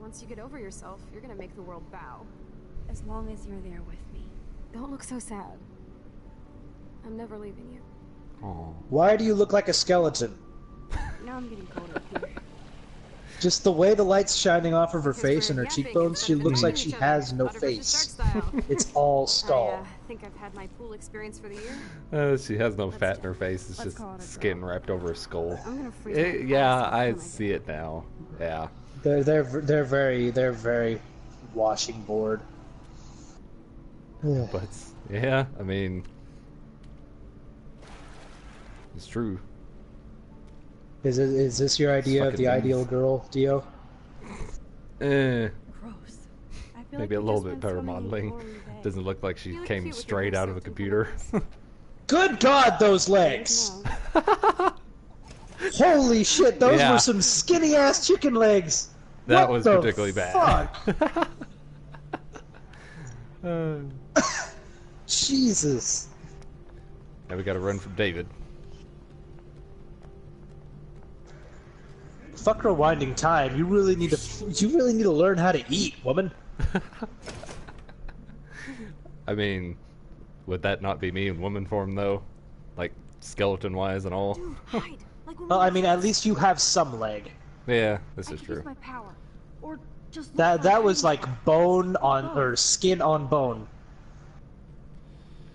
Once you get over yourself, you're gonna make the world bow. As long as you're there with me. Don't look so sad. I'm never leaving you. Oh. Why do you look like a skeleton? Now I'm getting cold up here. Just the way the light's shining off of her Since face we're and her yapping cheekbones, she instead of looks like defending she each other, has no Potter versus face. Shark style. It's all skull. I think I've had my pool experience for the year. She has no fat in her face. It's let's just call it a skin wrapped over her skull. I'm gonna freeze my Yeah, ass off I when see it now. Yeah. They're very washing board. But yeah, I mean, it's true. Is this your idea of Fucking the things. ideal girl, Dio? Eh, Gross. I feel maybe a like we little just bit went better swimming in modeling. glory bay. Doesn't look like she You look came cute with your straight hair out of a soaked in computer. Good God, those legs! No. Holy shit, those Yeah. were some skinny ass chicken legs. That What was the particularly bad. Fuck? Jesus. Now we gotta run from David. Fuck her winding time. You really need to learn how to eat, woman. I mean, would that not be me in woman form though? Like skeleton-wise and all? Dude, hide. Like when Well, we I mean, at least you have some leg. Yeah, this I is could use true. my power. Or just look That behind was me. like bone on or skin on bone.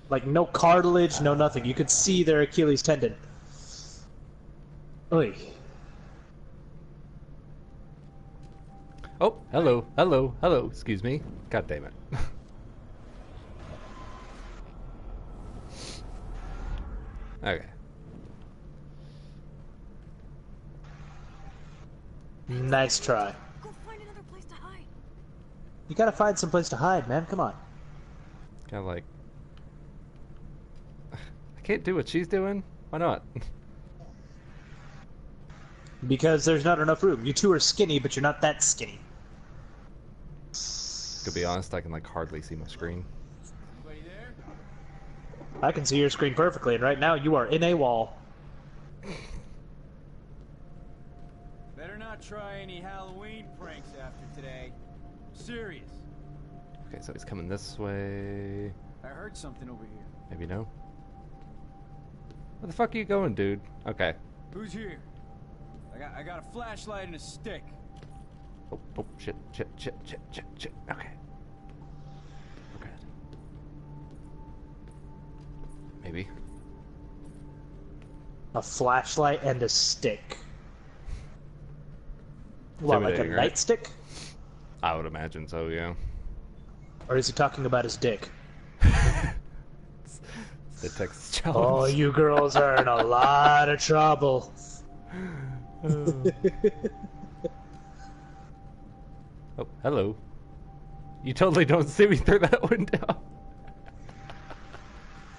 Like no cartilage, no nothing. You could see their Achilles tendon. Oy. Oh, hello, hello, hello. Excuse me. God damn it. Okay. Nice try. Go find another place to hide. You gotta find some place to hide, man. Come on. Kind of like, I can't do what she's doing. Why not? Because there's not enough room. You two are skinny, but you're not that skinny. To be honest, I can like hardly see my screen. I can see your screen perfectly, and right now you are in a wall. Better not try any Halloween pranks after today. Serious. Okay, so he's coming this way. I heard something over here. Maybe no. Where the fuck are you going, dude? Okay. Who's here? I got a flashlight and a stick. Oh, oh, shit. Okay. We're good. Maybe. A flashlight and a stick. What, like a Intimidating, right? nightstick? I would imagine so, yeah. Or is he talking about his dick? The Texas Oh, challenge. you girls are in a lot of trouble. Oh, hello. You totally don't see me through that window.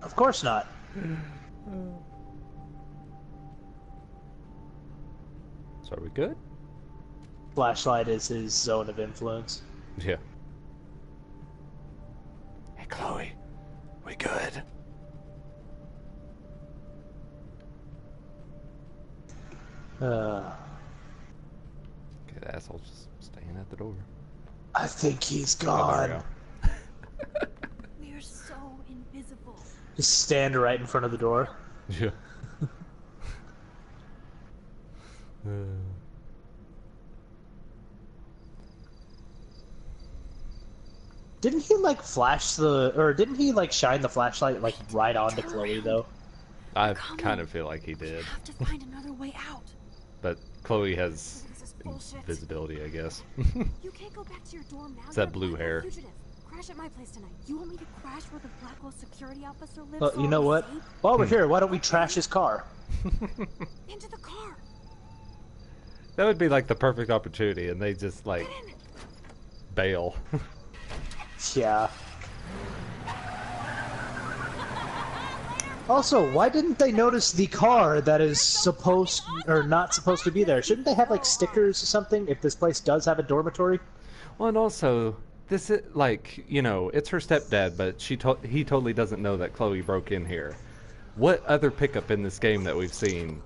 Of course not. So are we good? Flashlight is his zone of influence. Yeah. Hey, Chloe. We good? Okay, the asshole's just staying at the door. I think he's Oh, gone. there We are so invisible. Just stand right in front of the door. we go. Yeah. Didn't he like flash the, or didn't he like shine the flashlight like right onto Chloe though? I kind of feel like he did. We have to find another way out. But Chloe has This is bullshit. visibility, I guess. You can't go back to your dorm now. It's You're that a blue Blackwell hair. fugitive. Crash at my place tonight. You want me to crash where the Blackwell security officer lives? Well, so you know I'll what? escape? While we're here, why don't we trash his car? Into the car. That would be like the perfect opportunity, and they just like Get in. bail. Yeah. Also, why didn't they notice the car that is supposed or not supposed to be there? Shouldn't they have like stickers or something if this place does have a dormitory? Well, and also, this is like, you know, it's her stepdad, but he totally doesn't know that Chloe broke in here. What other pickup in this game that we've seen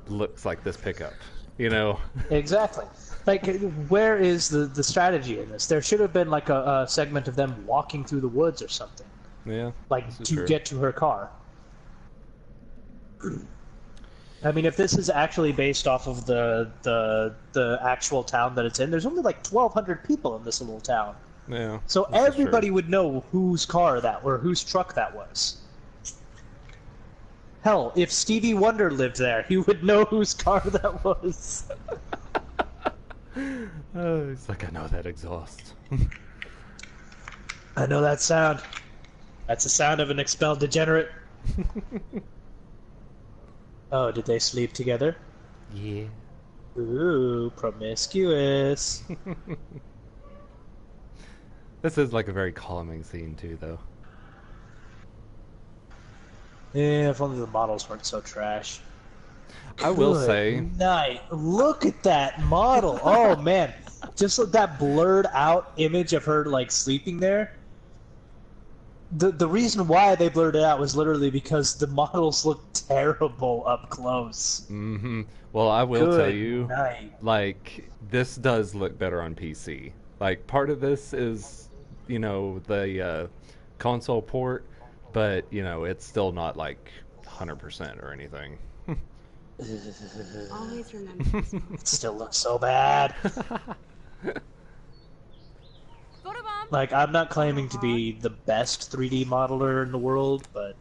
looks like this pickup? You know? Exactly. Like, where is the strategy in this? There should have been like a segment of them walking through the woods or something, Yeah. like this is to true. get to her car. I mean, if this is actually based off of the actual town that it's in, there's only like 1,200 people in this little town. Yeah. So everybody would know whose car that or whose truck that was. Hell, if Stevie Wonder lived there, he would know whose car that was. It's like, I know that exhaust. I know that sound. That's the sound of an expelled degenerate. Oh, did they sleep together? Yeah. Ooh, promiscuous. This is like a very calming scene too, though. Yeah, if only the models weren't so trash. I will Good say, night. Look at that model. Oh man, just like that blurred out image of her like sleeping there. The reason why they blurred it out was literally because the models look terrible up close. mm-hmm. Well, I will Good tell you, night. like, this does look better on PC. Like, part of this is, you know, the console port, but, you know, it's still not, like, 100% or anything. Always remember. It still looks so bad. Like, I'm not claiming to be the best 3D modeler in the world, but...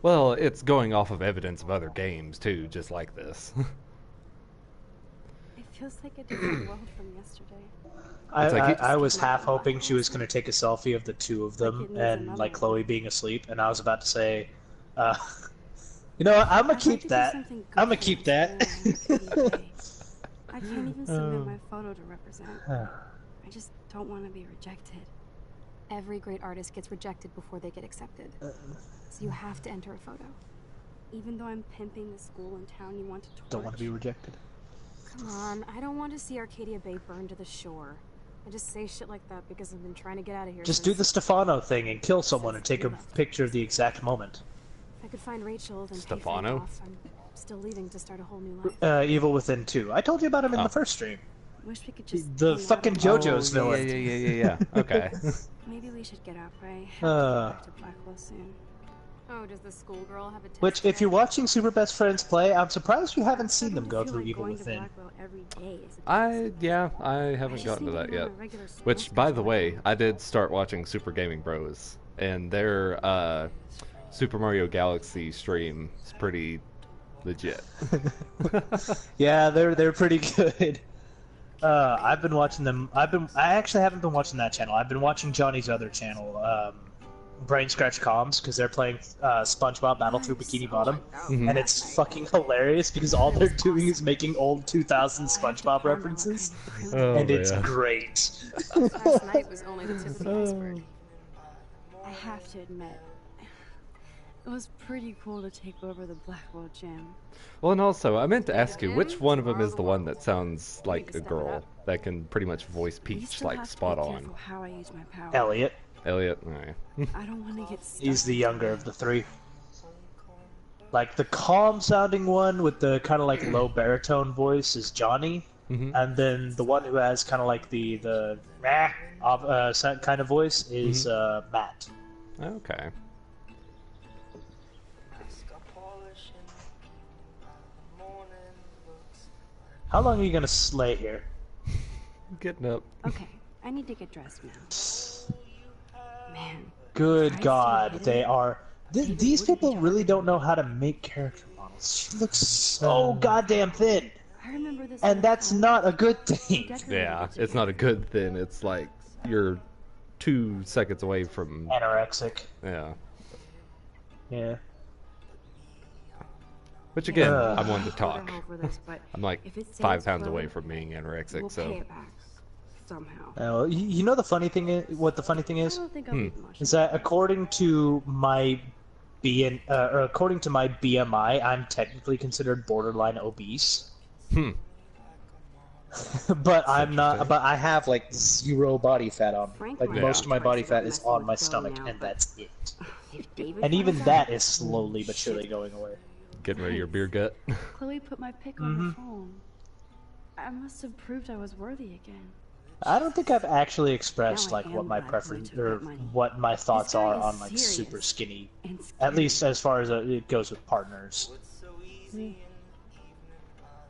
Well, it's going off of evidence of other games, too, just like this. It feels like a different world from yesterday. I was half hoping she was going to take a selfie of the two of them, and, like, Chloe being asleep, and I was about to say, you know what, I'm going to keep that. I'm going to keep that. I can't even submit my photo to represent. I just don't want to be rejected. Every great artist gets rejected before they get accepted. So you have to enter a photo. Even though I'm pimping the school and town you want to torch. Don't want to be rejected. Come on, I don't want to see Arcadia Bay burned to the shore. I just say shit like that because I've been trying to get out of here. Just do the Stefano thing and kill someone and take a picture of the exact moment. If I could find Rachel, then Stefano? pay for it off. I'm still leaving to start a whole new life. Evil Within 2. I told you about him in the first stream. Wish we could just The hang out fucking and- JoJo's villain. Yeah. Okay. Maybe we should get up. I have to go back to Blackwell soon. Oh, does the schoolgirl have a test? Which, if today? you're watching Super Best Friends play, I'm surprised you haven't seen them go Starting to through feel like Evil going to Within. Blackwell every day is a I haven't just gotten to need that get on yet. a regular school Which, by the schedule. way, I did start watching Super Gaming Bros, and their Super Mario Galaxy stream is pretty legit. Yeah, they're pretty good. I've been watching them. I actually haven't been watching that channel. I've been watching Johnny's other channel, Brain Scratch Comms, because they're playing SpongeBob Battle Through Bikini Bottom, and it's fucking hilarious because all they're doing is making old 2000 SpongeBob references, and it's great. Last night was only the tip of the iceberg. I have to admit, it was pretty cool to take over the Blackwell gym. Well, and also, I meant to ask you, which one of them is the one that sounds like a girl that can pretty much voice We Peach, still like, have to spot be on? careful how I use my power. Elliot. Elliot? Alright. I don't want to get stuck. He's the younger of the three. Like, the calm-sounding one with the kind of, like, low baritone voice is Johnny, and then the one who has kind of, like, the kind of voice is Matt. Okay. How long are you gonna slay here? Getting up. Okay, I need to get dressed now. Man. Good I'd God, say they hidden. are. These people really don't know how to make character models. She looks so goddamn thin, I remember this. and one that's time. not a good thing. Decorated Yeah, it it's not a good thing. It's like you're 2 seconds away from... Anorexic. Yeah. Yeah. Which, again, Ugh. I'm one to Go talk. hell for this, but I'm like if it saves 5 pounds Chloe, away from being anorexic, we'll so... pay it back somehow. Well, you know the funny thing is, what the funny thing I is, don't think I'll be emotional. is that according to my according to my BMI, I'm technically considered borderline obese. But I'm not. But I have like 0 body fat on me. Frank Like might most of my twice body about fat is messing on with my Chloe stomach, now, and but that's it. If David And even finds that out, is slowly but surely going away. Getting rid of your beer gut. Chloe put my pic on her phone. I must have proved I was worthy again. I don't think I've actually expressed Now I like am what my glad Chloe preference took or that money. what my thoughts guy are is on like serious super skinny, and at least scary. as far as it goes with partners.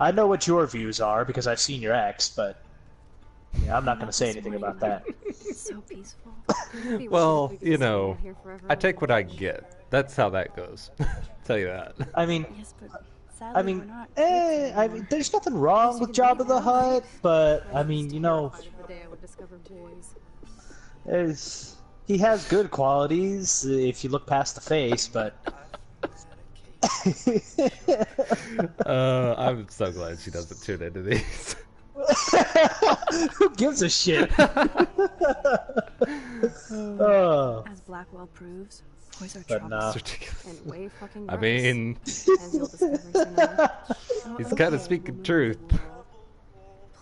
I know what your views are because I've seen your ex, but yeah, I'm not going to say anything about that. It's so peaceful. It'd be weird if Well, we could you just hang know, out here forever. I take what I can get. That's how that goes. Tell you that. I mean, Yes, but sadly we're not kids I anymore. mean, there's nothing wrong with Jabba the Hutt, but I mean, you know, Terrified of the day I would discover toys. he has good qualities if you look past the face, but. I'm so glad she doesn't tune into these. Who gives a shit? Oh. As Blackwell proves, toys are But trouble. nah. And way fucking I gross, mean, as you'll discover soon enough. he's kind of speaking truth.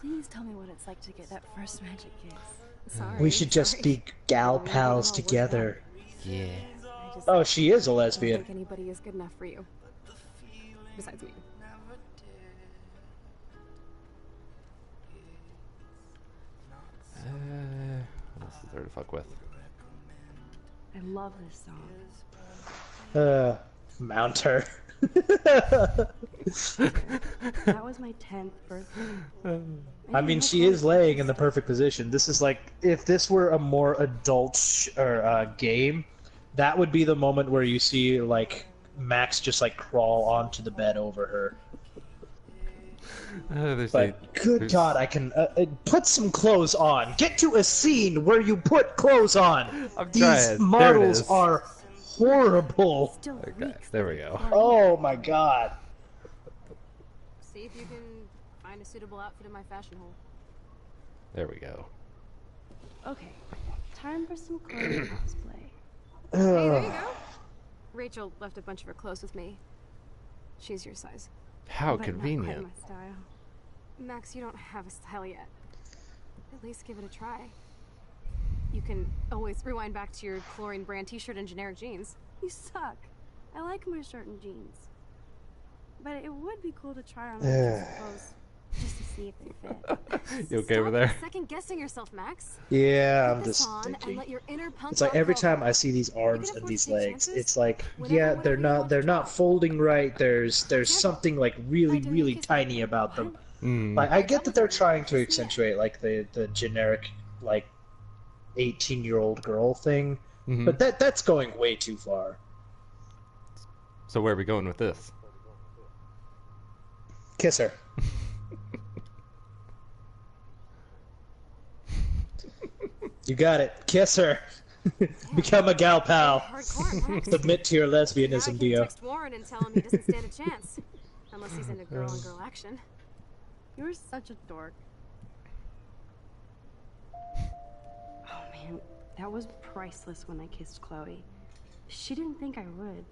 Please tell me what it's like to get that first magic kiss. Sorry. We should just sorry. be gal Well, pals we'll work it together. Yeah. I just Oh, she is a don't lesbian. think anybody is good enough for you. Besides me. What else is there to fuck with? I love this song. Mount her. That was my 10th birthday. I mean, she is laying in the perfect position. This is like, if this were a more adult game, that would be the moment where you see, like, Max just, like, crawl onto the bed over her. But, good God, I can... put some clothes on. Get to a scene where you put clothes on. I'm These trying. There it models is. are horrible. Still Okay, weeks. there we go. Oh, my God. See if you can find a suitable outfit in my fashion hole. There we go. Okay, time for some Chloe cosplay. Hey, there you go. Rachel left a bunch of her clothes with me. She's your size. How But not convenient. quite my style. Max, you don't have a style yet. At least give it a try. You can always rewind back to your chlorine brand t-shirt and generic jeans. You suck. I like my shirt and jeans. But it would be cool to try on my clothes just to see if they fit. You okay over there? Second guessing yourself, Max. Yeah, Put I'm this just on and thinking. let your inner punk It's like rock every girl time go. I see these arms can and afford these to take legs, chances. it's like, Whatever yeah, you want they're to not try. folding right. There's Careful. something like really don't really kiss tiny me. about them. Mm. Like I get that they're trying to Kiss me. accentuate like the generic like 18-year-old girl thing, Mhm. but that's going way too far. So where are we going with this? Kiss her. You got it. Kiss her. Become a gal pal. Hardcore, Max. Submit to your Now I lesbianism, can Dio. text Warren and tell him he doesn't stand a chance. Unless he's into girl-on-girl action. You're such a dork. Oh man, that was priceless when I kissed Chloe. She didn't think I would.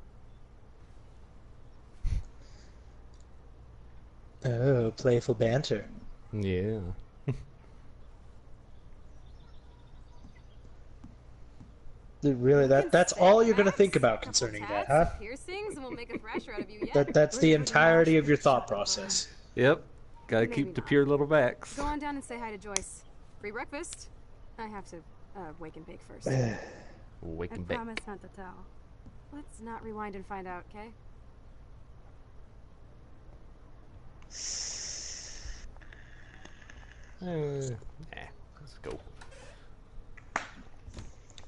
Oh, playful banter. Yeah. Really, that's all you're gonna think about Couple concerning that, tats, huh? some piercings, and we'll make a thrasher out of you yet. That's the entirety of your thought process. Yep. Gotta Maybe keep the not. pure little backs. Go on down and say hi to Joyce. Free breakfast. I have to wake and bake first. Wake I and bake. promise not to tell. Let's not rewind and find out, okay? Let's go.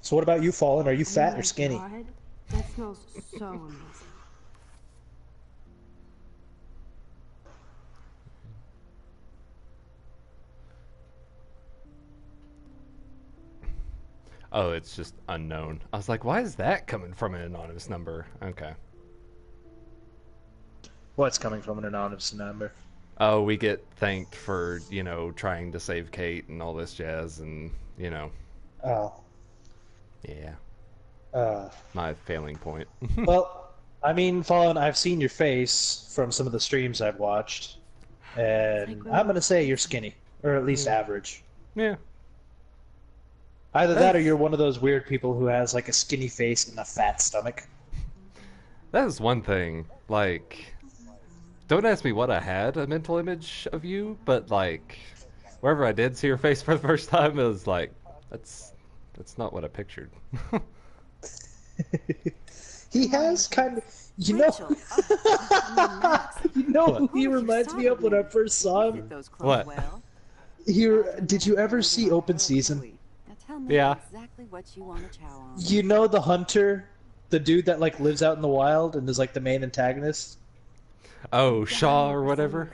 So what about you, Fallen? Are you Oh fat my or skinny? God, that smells so amazing. Oh, it's just unknown. I was like, why is that coming from an anonymous number? Okay. What's coming from an anonymous number? Oh, we get thanked for, trying to save Kate and all this jazz and, Oh. yeah. Uh. My failing point. Well, I mean, Fallen, I've seen your face from some of the streams I've watched, and I'm gonna say you're skinny, or at least average. Yeah. Either that or you're one of those weird people who has like a skinny face and a fat stomach. That is one thing. Like, don't ask me what I had a mental image of you, but like, wherever I did see her face for the first time, it was like, that's not what I pictured. He has kind of, you know, Rachel. you know who Oh, he you reminds me of when I first saw him? Fit those clothes What? well. Did you ever see Open Season? Now tell me Yeah. exactly what you want to chow on. You know the hunter, the dude that like lives out in the wild and is like the main antagonist? Oh, Shaw or whatever?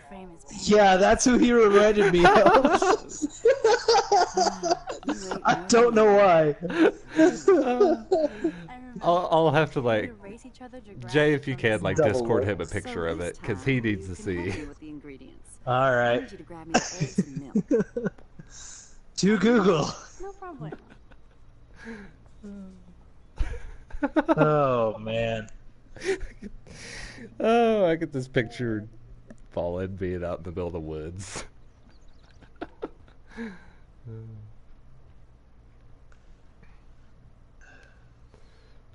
Yeah, that's who he reminded me of. I don't know why. I'll have to like, Erase each other Jay, if you can, like Double Discord him a lips. picture of this it, because time, he needs to you can see. help me with the ingredients. I Alright. need you to grab me eggs and milk. To Google. No problem. Oh, man. Oh, I get this picture Fallen being out in the middle of the woods.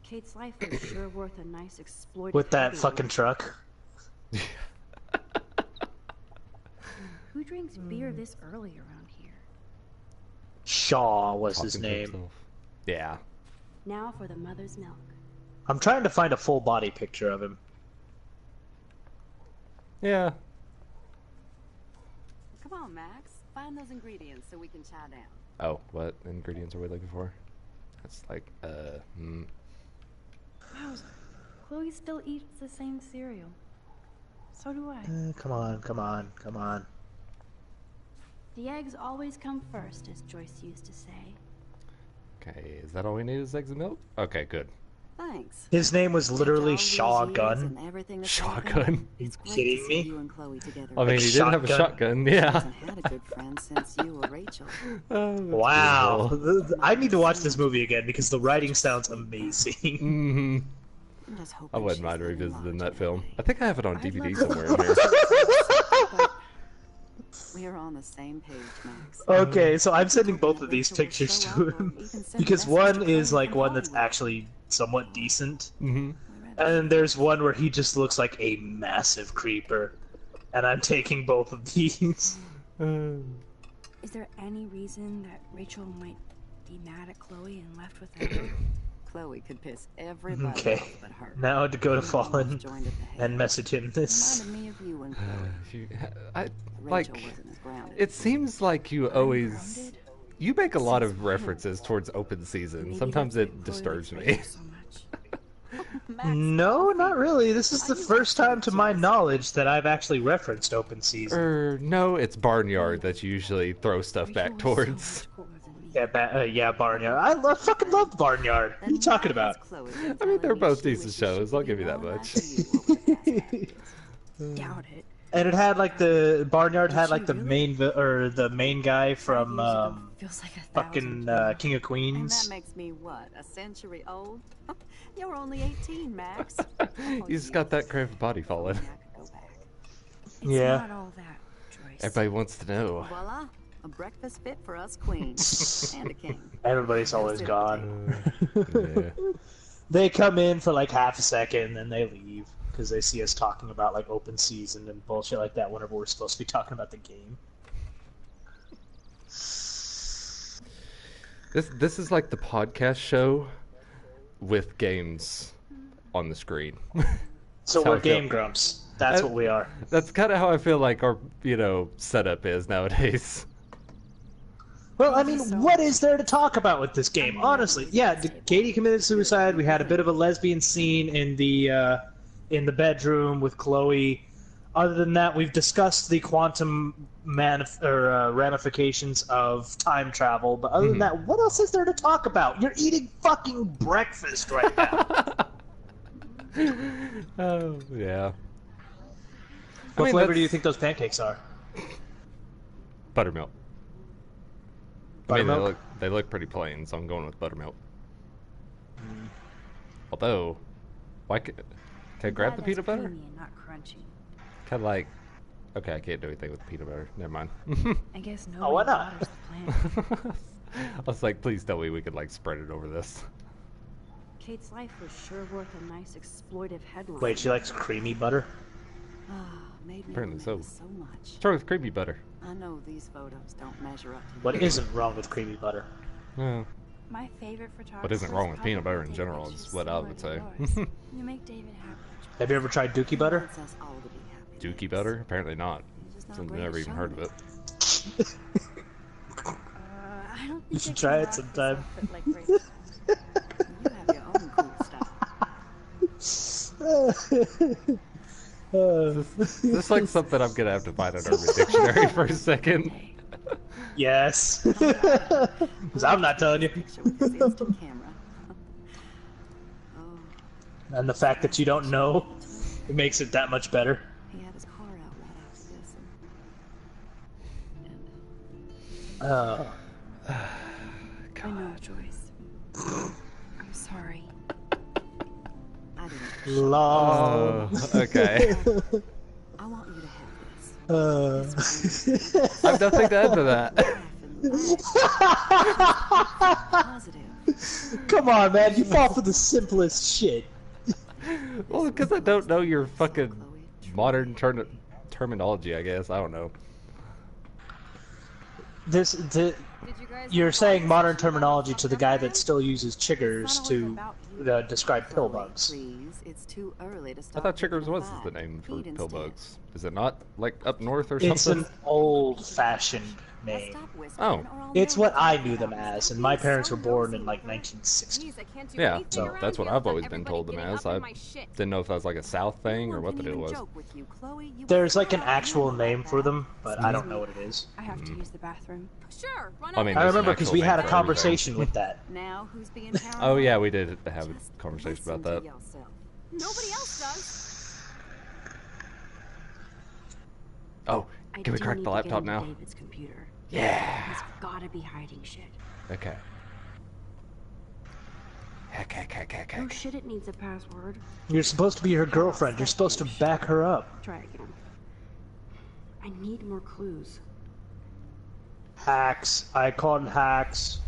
Kate's life is sure worth a nice exploited With that headline. fucking truck. Who drinks beer this early around here? Shaw was his Talking to name. himself. Yeah. Now for the mother's milk. I'm trying to find a full body picture of him. Yeah. Come on, Max. Find those ingredients so we can chow down. Oh, what ingredients are we looking for? That's like, Wow, Chloe still eats the same cereal. So do I. Come on, come on, come on. The eggs always come first, as Joyce used to say. Okay, is that all we need is eggs and milk? Okay, good. Thanks. His name was literally After Shaw all these years Gunn. and everything that's Shaw happened, Gunn? It's great Kidding to see me? you and Chloe together. I mean, Like he did have a shotgun. shotgun, She yeah. hasn't had a good friend since you or Rachel. Oh, that's Wow. beautiful. I need to watch this movie again because the writing sounds amazing. Mm-hmm. I'm just I hoping wouldn't she's mind living revisiting large that film. anyway. I think I have it on I'd DVD love to somewhere in here. But We're on the same page, Max. Okay, so I'm sending both of these pictures to him because one is like one that's actually somewhat decent, Mm-hmm. and there's one where he just looks like a massive creeper, and I'm taking both of these. is there any reason that Rachel might be mad at Chloe and left without her? Chloe could piss everybody Okay, off but her. now to go to Everyone was Fallen joined at the hip. and message him this. Reminded me of you and Chloe. Like, Rachel wasn't as grounded. it seems like you always... Grounded? You make a lot of references towards Open Season. Maybe Sometimes that's it why Chloe disturbs likes me. Rachel so much. Max, No, not really. This is Are the you first actually time to my jealous? knowledge that I've actually referenced Open Season. No, it's Barnyard that you usually throw stuff back Rachel was so towards. much cooler than me. Yeah, Barnyard. fucking loved Barnyard. What are you talking about? I mean, they're both decent shows. I'll give you that much. Doubt it. And it had like the Barnyard had she like the really? the main guy from Feels like a fucking King of And Queens. that makes me what? A century old? You're only 18, Max. You just got that cramped body falling. I could go back. It's Yeah. not all that, Joyce. Everybody wants to know. Voila, a breakfast fit for us queens and a king. Everybody's always gone. Yeah. They come in for like half a second, and they leave because they see us talking about like Open Season and bullshit like that. Whenever we're supposed to be talking about the game. This is like the podcast show with games on the screen. So That's how we're I feel. Game Grumps. That's what we are. That's kind of how I feel like our setup is nowadays. Well, I mean, what is there to talk about with this game? Honestly, yeah, Katie committed suicide. We had a bit of a lesbian scene in the bedroom with Chloe. Other than that, we've discussed the quantum ramifications of time travel. But other than that, what else is there to talk about? You're eating fucking breakfast right now. Oh yeah. What mean, flavor do you that's- think those pancakes are? Buttermilk. I mean, Buttermilk? they look pretty plain, so I'm going with buttermilk. Although, can I grab the Glad peanut that's butter? creamy and not crunchy. Kind of like, okay, I can't do anything with the peanut butter. Never mind. I guess nobody Oh, why not? waters the planet. I was like, please tell me we could like spread it over this. Kate's life was sure worth a nice exploitive headline. Wait, she likes creamy butter? Ah, made me Apparently so. remember so much. Start with creepy butter. I know these photos don't measure up to What yours. isn't wrong with creamy butter? Yeah. My favorite photographer. What isn't wrong with peanut butter in general is what I would say. You make David happy. Have you ever tried Dookie butter? Wants us all to be happy. Dookie butter? Apparently not. You're just not I've great at never even heard of showing it. I don't think You should I try can it rock this sometime. outfit like Rachel. You have your own cool style. Is this like something I'm gonna have to find on Urban Dictionary for a second? Yes. Because I'm not telling you. Picture with this instant camera. Oh, And the fact that you don't know, it makes it that much better. he had his car out right after this. I know, Joyce. I'm sorry. I didn't. Long. Okay. I want you to have this. I have nothing to add to that. Positive. Come on, man. You fall for the simplest shit. Well, because I don't know your fucking modern terminology, I guess. I don't know. You're saying modern terminology to the guy that still uses chiggers to describe pill bugs. Please, it's too early to I start thought chiggers picking was a the fight. name for Feed pill instead. bugs. Is it not, like, up north or It's something? an old-fashioned name. Stop whispering, Oh. or I'll It's know what you're I talking knew them about. as, and my parents were born in like 1960. Jeez, I can't do Yeah, anything so around that's what here I've always without been everybody told them getting as. up I in my shit. didn't know if that was like a South thing or No what one the can deal even was. joke with you, Chloe. You There's like an wouldn't actual handle name that for bad. them, but I don't know what it is. I have to use the bathroom. Sure, run I mean, I there's an remember because actual we name had a for everything. conversation with that. Now who's being paranoid? Oh yeah, we did have a Just conversation listen about to that. yourself. Nobody else does. Oh, I can we do crack need the to laptop get into now? David's computer. Yeah. He's gotta be hiding shit. Okay. Heck. No shit, it needs a password. You're supposed to be her girlfriend. You're supposed to back her up. Try again. I need more clues. Hacks. Icon hacks.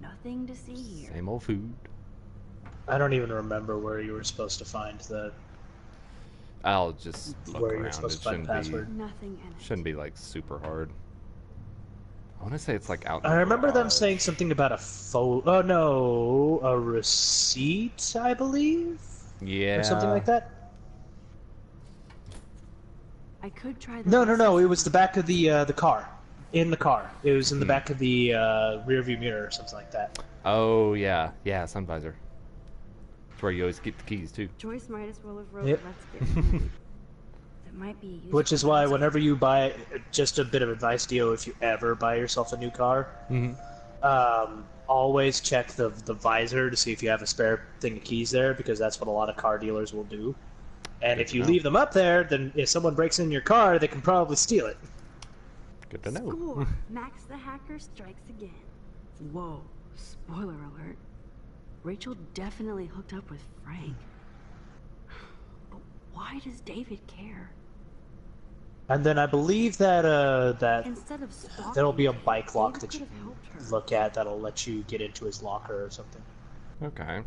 Nothing to see here. Same old food. I don't even remember where you were supposed to find the I'll just look where you're around. It supposed to find shouldn't the be password. Nothing in it. shouldn't be like super hard. I want to say it's like out. in I the remember them garage. saying something about a oh no, a receipt, I believe, Yeah. or something like that. I could try the No. It was the back of the car. In the car. It was in Hmm. the back of the rear view mirror or something like that. Oh yeah, sun visor. It's where you always keep the keys too. Joyce might as well have wrote Yep. let's get home. That might be a useful Which is why password. whenever you buy, just a bit of advice, Dio, if you ever buy yourself a new car, always check the visor to see if you have a spare thing of keys there, because that's what a lot of car dealers will do. And Good if to you know. leave them up there, then if someone breaks in your car, they can probably steal it. Good to know. Score! Max the hacker strikes again. Whoa, spoiler alert. Rachel definitely hooked up with Frank. But why does David care? And then I believe that Instead of stalking, there'll be a bike lock David that you could have helped her. can look at that'll let you get into his locker or something. Okay.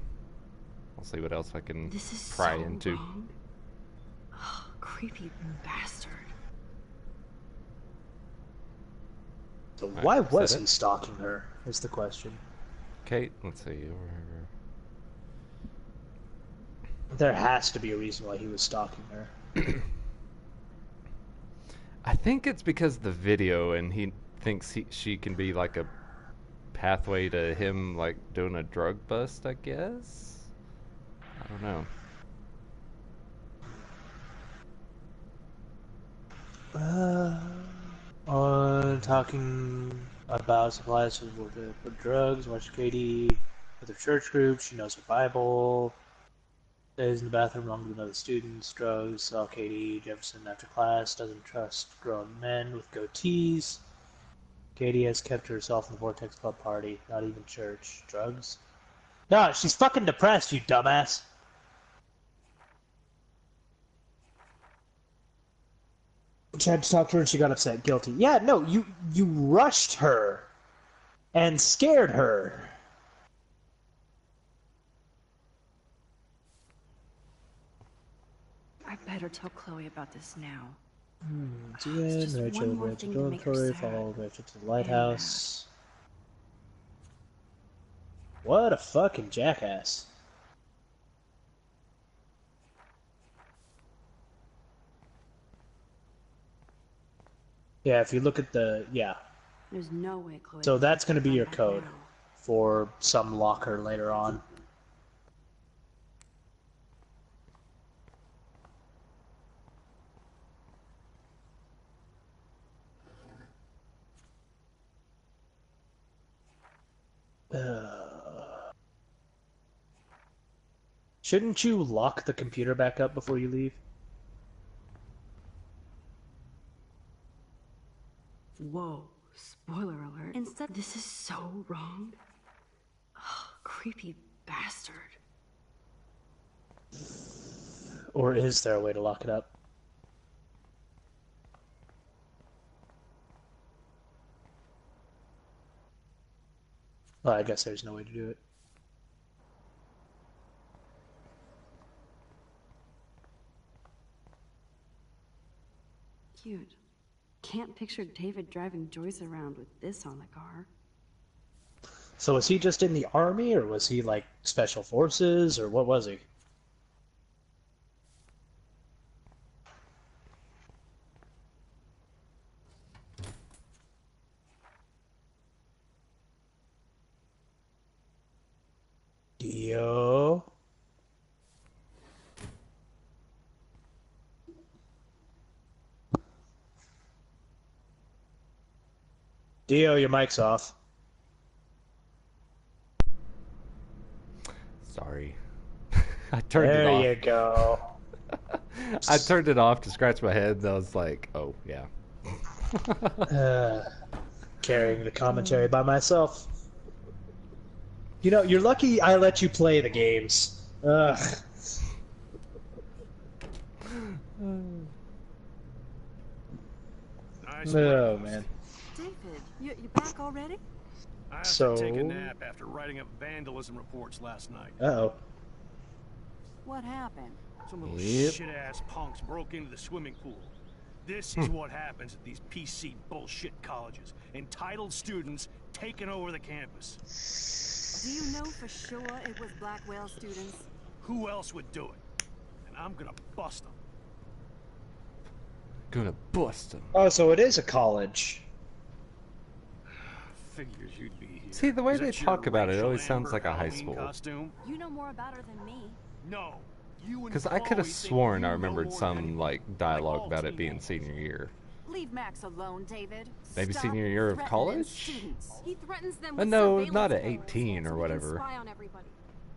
I'll see what else I can This is pry so into. wrong. Ugh, creepy bastard. So Alright, why is was that he it? stalking her, is the question. Kate, let's see. There has to be a reason why he was stalking her. I think it's because of the video, and he thinks she can be like a pathway to him, like doing a drug bust. I guess. I don't know. Talking about supplies for drugs, watch Katie with her church group, she knows her Bible, stays in the bathroom longer than other students, drugs, saw Katie Jefferson after class, doesn't trust grown men with goatees. Katie has kept herself in the Vortex Club party, not even church. Drugs? No, she's fucking depressed, you dumbass. Tried to talk to her and she got upset. Guilty. Yeah, no, you rushed her and scared her. better tell Chloe about this now. Jen, just Rachel, one more Rachel, thing to make her dormitory, sad. follow Rachel to the lighthouse. What a fucking jackass. Yeah, if you look at the, yeah. There's no way Chloe. So could that's get going to be her your back code now. for some locker later on. Shouldn't you lock the computer back up before you leave? Whoa, spoiler alert. Instead, this is so wrong. Ugh, creepy bastard. Or is there a way to lock it up? Well, I guess there's no way to do it. Cute. Can't picture David driving Joyce around with this on the car. So was he just in the army, or was he like special forces, or what was he? Dio. Dio, your mic's off. Sorry. I turned it off. There you go. I turned it off to scratch my head, and I was like, oh, yeah. Carrying the commentary by myself. You know, you're lucky I let you play the games. Ugh. Oh, man. David, you back already? I have So- to take a nap after writing up vandalism reports last night. Uh-oh. What happened? Some little Yep. shit-ass punks broke into the swimming pool. This is what happens at these PC bullshit colleges. Entitled students taking over the campus. Do you know for sure it was Blackwell students? Who else would do it? And I'm gonna bust them. Gonna bust him. Oh, so it is a college. Figures you'd be here. See, the way Is they that your talk about it, it Rachel always sounds Amber like a high Halloween school. costume? You know more about her than me. No. You and Because I could have Chloe think sworn you I know remembered more than some, anyone. like, dialogue all about it being teenagers. senior year. Leave Max alone, David. Maybe Stop senior year of threatening college? students. He threatens them But with no, surveillance not at cameras 18 so or he can whatever. spy on everybody.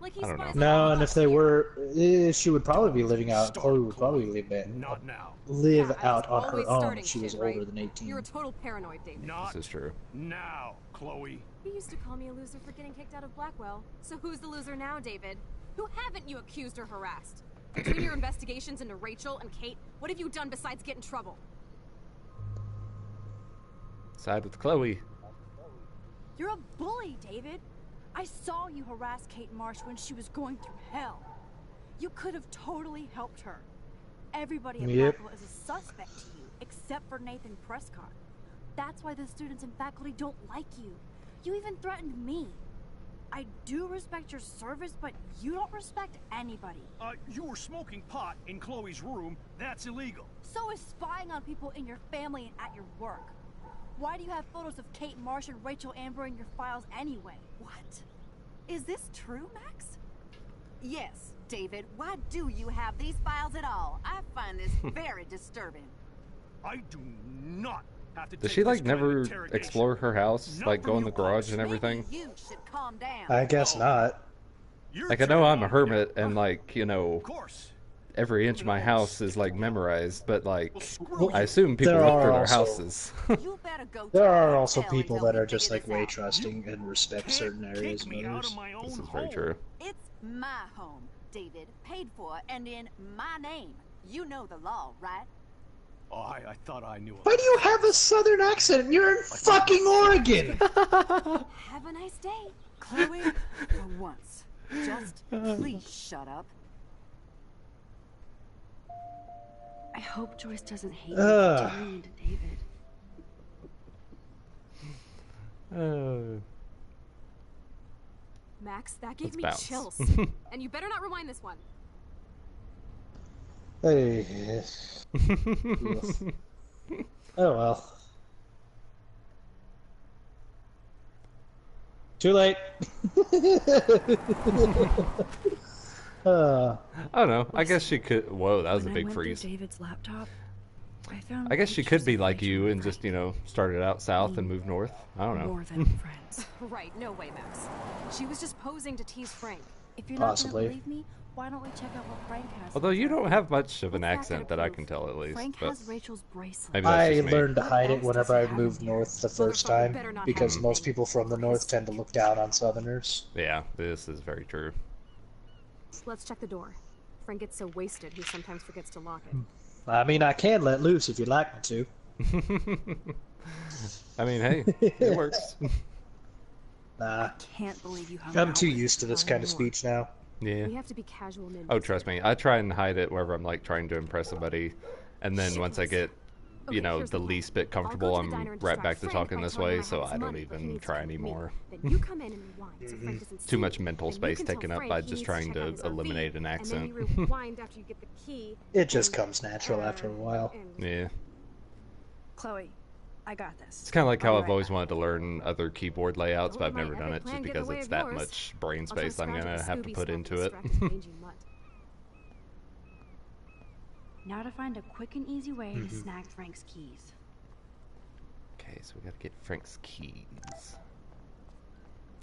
Like he I don't spies know. on all No, of and if us they here. were, she would probably be living out. Start, Chloe would probably Chloe. live Not now. live Yeah, I was out on always her own starting if she was shit, older right? than 18. You're a total paranoid, David. Not This is true. now, Chloe. You used to call me a loser for getting kicked out of Blackwell. So who's the loser now, David? Who haven't you accused or harassed? Between your investigations into Rachel and Kate, what have you done besides get in trouble? Side with Chloe. You're a bully, David. I saw you harass Kate Marsh when she was going through hell. You could have totally helped her. Everybody at Yep. Blackwell is a suspect to you, except for Nathan Prescott. That's why the students and faculty don't like you. You even threatened me. I do respect your service, but you don't respect anybody. You were smoking pot in Chloe's room. That's illegal. So is spying on people in your family and at your work. Why do you have photos of Kate Marsh and Rachel Amber in your files anyway? What? Is this true, Max? Yes, David. Why do you have these files at all? I find this very disturbing. I do not have to Does take she, like, this kind of never interrogation. explore her house? Not Like, from go in the you, garage Alex. and everything? Maybe you should calm down. I guess not. You're Like, I know turning I'm a on me. hermit, and, like, you know, Of course. every inch of my house is, like, memorized, but, like, Well, screw I you. assume people There look are through their also- houses. You better go There to a are also hotel people until that we are just figure like this way out. trusting and respect Can't certain areas kick and me out others. of my own This is very home. true. It's my home, David. Paid for and in my name. You know the law, right? Oh, I thought I knew. Why do you have a southern accent? You're in fucking Oregon! Have a nice day. Chloe, for once, just please shut up. I hope Joyce doesn't hate me for turning into David. Max, that gave Let's me bounce. chills. And you better not rewind this one. Hey. Oh well. Too late. Oh no, I guess she could. Whoa, that was a When I big went freeze. through David's laptop, I found I guess she pictures could be of like Rachel you and and just, Frank. started out south and moved north. I don't know. More than friends. Right, no way, Max. She was just posing to tease Frank. If you're not Possibly. gonna believe me, why don't we check out what Frank has? Although you don't have much of an What's that accent gonna that I prove? can tell, at least. Frank But has Rachel's bracelet. maybe that's I just me. learned to hide it else whenever does I he have moved in here? north the first Motherfucker time, better not because have most anything. people from the north tend to look down on southerners. Yeah, this is very true. Let's check the door. Frank gets so wasted he sometimes forgets to lock it. I mean, I can let loose if you'd like me to. I mean, hey, it works. Nah, Can't believe you hung I'm out too with used to this kind of speech now. Yeah. We have to be casual ninjas. Oh, trust me. I try and hide it wherever I'm like trying to impress somebody, and then once I get, Okay, here's the plan. least bit I'll go comfortable, to the diner I'm and right distract back to Frank talking by this telling him way, I so have I don't money, but he even needs try to come with me. anymore. Then you come in and rewind so Frank doesn't see Too you. much mental Then you space can tell taken up Frank by he just needs trying check out to his RV, eliminate an accent. And then you rewind after you get the key. It just and, comes natural after a while. Yeah. Chloe, I got this. It's kind of like I'll how be I've right always back. wanted to learn other keyboard layouts, but I've Don't let never my done epic it just plan get in because the way it's of that yours. much brain I'll try space I'm scratch going up to the have to Scooby put stuff into and it. distract the mangy mutt. Now to find a quick and easy way to snag Frank's keys. Okay, so we got to get Frank's keys.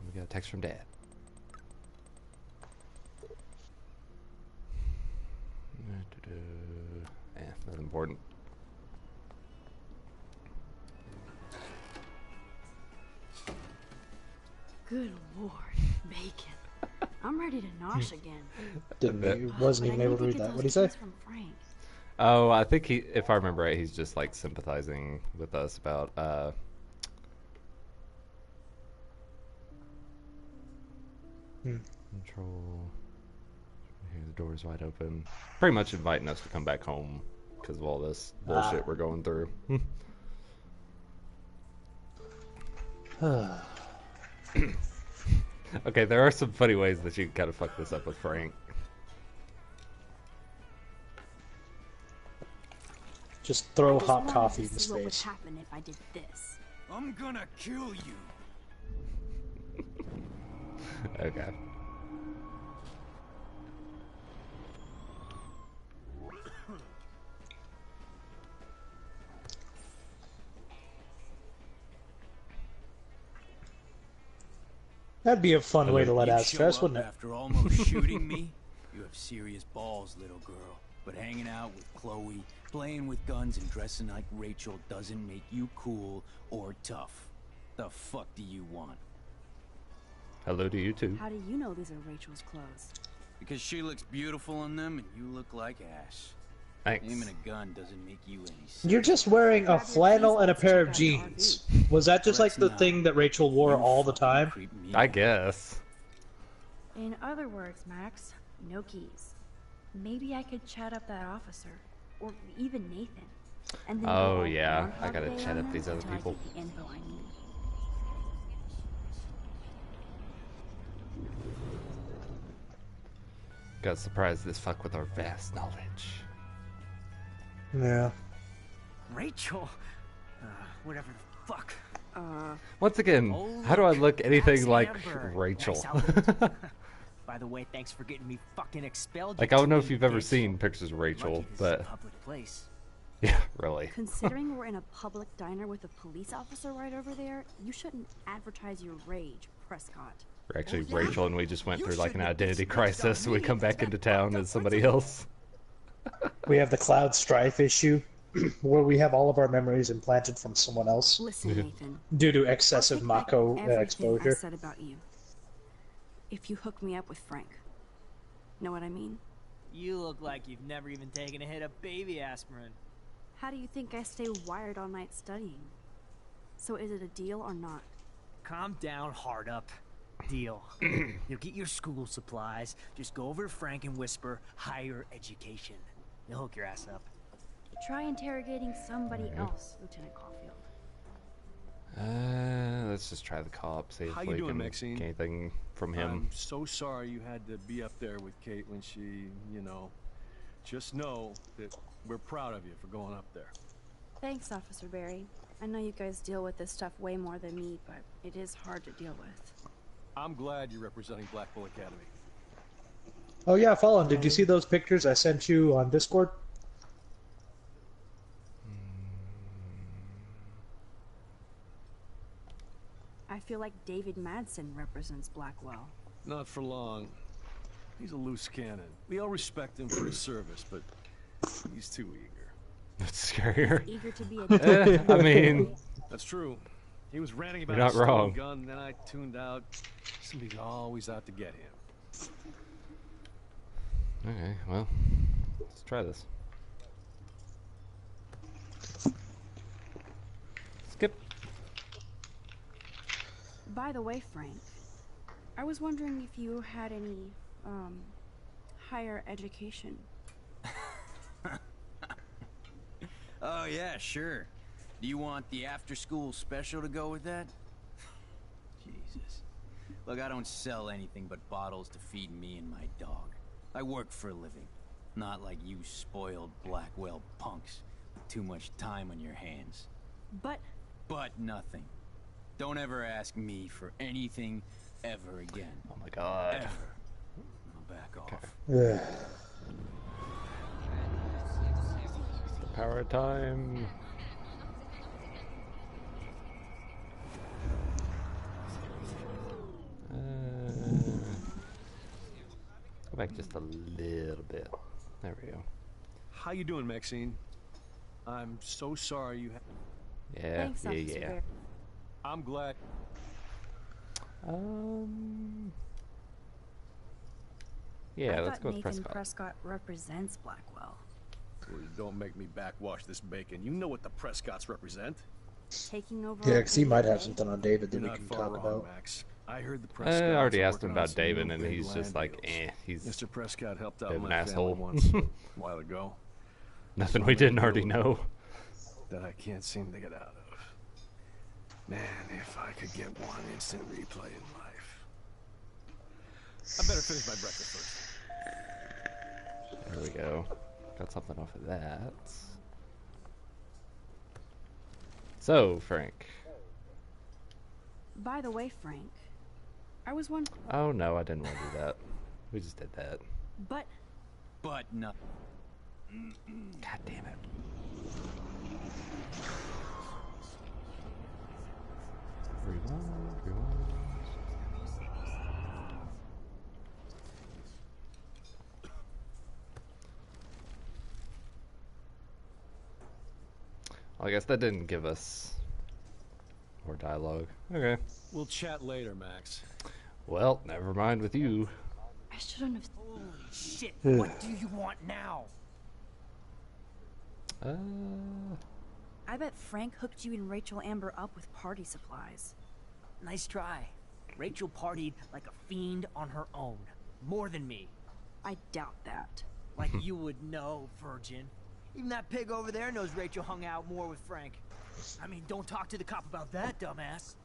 We got a text from Dad. Nothing important. Good lord, bacon. I'm ready to nosh again. Wasn't even But I able need to read get that. those What'd he say? keys from Frank. Oh, I think if I remember right, he's just like sympathizing with us about control. Here, the door's wide open. Pretty much inviting us to come back home because of all this bullshit we're going through. Okay, there are some funny ways that you can kind of fuck this up with Frank. Just throw I just hot wanted coffee to in his see what would face. happen if I did this. I'm gonna kill you. Okay. That'd be a fun way to let You out show stress, up wouldn't it? after almost shooting me? You have serious balls, little girl. But hanging out with Chloe, playing with guns and dressing like Rachel doesn't make you cool or tough. The fuck do you want? Hello to you too. How do you know these are Rachel's clothes? Because she looks beautiful in them and you look like ass. Thanks. Aiming a gun doesn't make you any sense. You're just wearing a flannel and a pair of jeans. Was that just like the thing that Rachel wore all the time? I guess. In other words, Max, no keys. Maybe I could chat up that officer, or even Nathan. And then go Oh all yeah, Groundhog I gotta Day chat on up them these other until I people. get the info I need. Gotta surprise this fuck with our vast knowledge. Yeah. Rachel? Whatever the fuck. Once again, Oh, how do I look anything Max like Amber. Rachel? Nice outfit. By the way, thanks for getting me fucking expelled. Like, you I don't know if twin you've ever bitch. seen pictures of Rachel, Lucky this is but a public place. yeah, really. Considering we're in a public diner with a police officer right over there, you shouldn't advertise your rage, Prescott. We're actually Oh, yeah? Rachel, and we just went You through like an shouldn't have identity snitched on crisis. We me. come back into town as somebody else. We have the Cloud Strife issue, where we have all of our memories implanted from someone else. Listen, Nathan. Due to excessive I'll take back Mako everything I exposure. said about you. If you hook me up with Frank. Know what I mean? You look like you've never even taken a hit of baby aspirin. How do you think I stay wired all night studying? So is it a deal or not? Calm down, hard up. Deal. You'll get your school supplies. Just go over to Frank and whisper higher education. He'll hook your ass up. Try interrogating somebody else, Lieutenant Caulfield. Let's just try the cop, see How if you we doing, can Maxine? get anything from him. I'm so sorry you had to be up there with Kate when she, you know. Just know that we're proud of you for going up there. Thanks, Officer Barry. I know you guys deal with this stuff way more than me, but it is hard to deal with. I'm glad you're representing Blackpool Academy. Oh yeah, Fallen, did you see those pictures I sent you on Discord? I feel like David Madsen represents Blackwell. Not for long. He's a loose cannon. We all respect him for his service, but he's too eager. That's scarier. Eager to be a I mean, that's true. He was ranting about you're not a stolen wrong. gun, and then I tuned out. Somebody's always out to get him. Okay, well, let's try this. Skip. By the way, Frank, I was wondering if you had any, higher education. Oh yeah, sure. Do you want the after-school special to go with that? Jesus. Look, I don't sell anything but bottles to feed me and my dog. I work for a living. Not like you spoiled Blackwell punks with too much time on your hands. But nothing. Don't ever ask me for anything ever again. Oh my god. Ever. I'll back off. Yeah. The power of time. Go back just a little bit. There we go. How you doing, Maxine? I'm so sorry you had... Yeah, Thanks, Officer Barry. I'm glad... Yeah, I let's thought go with Nathan Prescott. Prescott represents Blackwell. Please don't make me backwash this bacon. You know what the Prescotts represent. Taking over. Yeah, because he might have something on David that You're we not can far talk wrong, about. Max. I heard the I Prescotts already are asked him working on about some David, real and big he's just land like, deals. he's Mr. Prescott helped out an my asshole. family once a while ago. Nothing we didn't already know. That I can't seem to get out of. Man, if I could get one instant replay in life. I better finish my breakfast first. There we go. Got something off of that. So, Frank. By the way, Frank, I was wondering. Oh no, I didn't want to do that. We just did that. But no. God damn it. Rewind. Well, I guess that didn't give us more dialogue. Okay. We'll chat later, Max. Well, never mind with you. I shouldn't have. Holy shit, what do you want now? I bet Frank hooked you and Rachel Amber up with party supplies. Nice try. Rachel partied like a fiend on her own. More than me. I doubt that. Like you would know, virgin. Even that pig over there knows Rachel hung out more with Frank. I mean, don't talk to the cop about that, dumbass.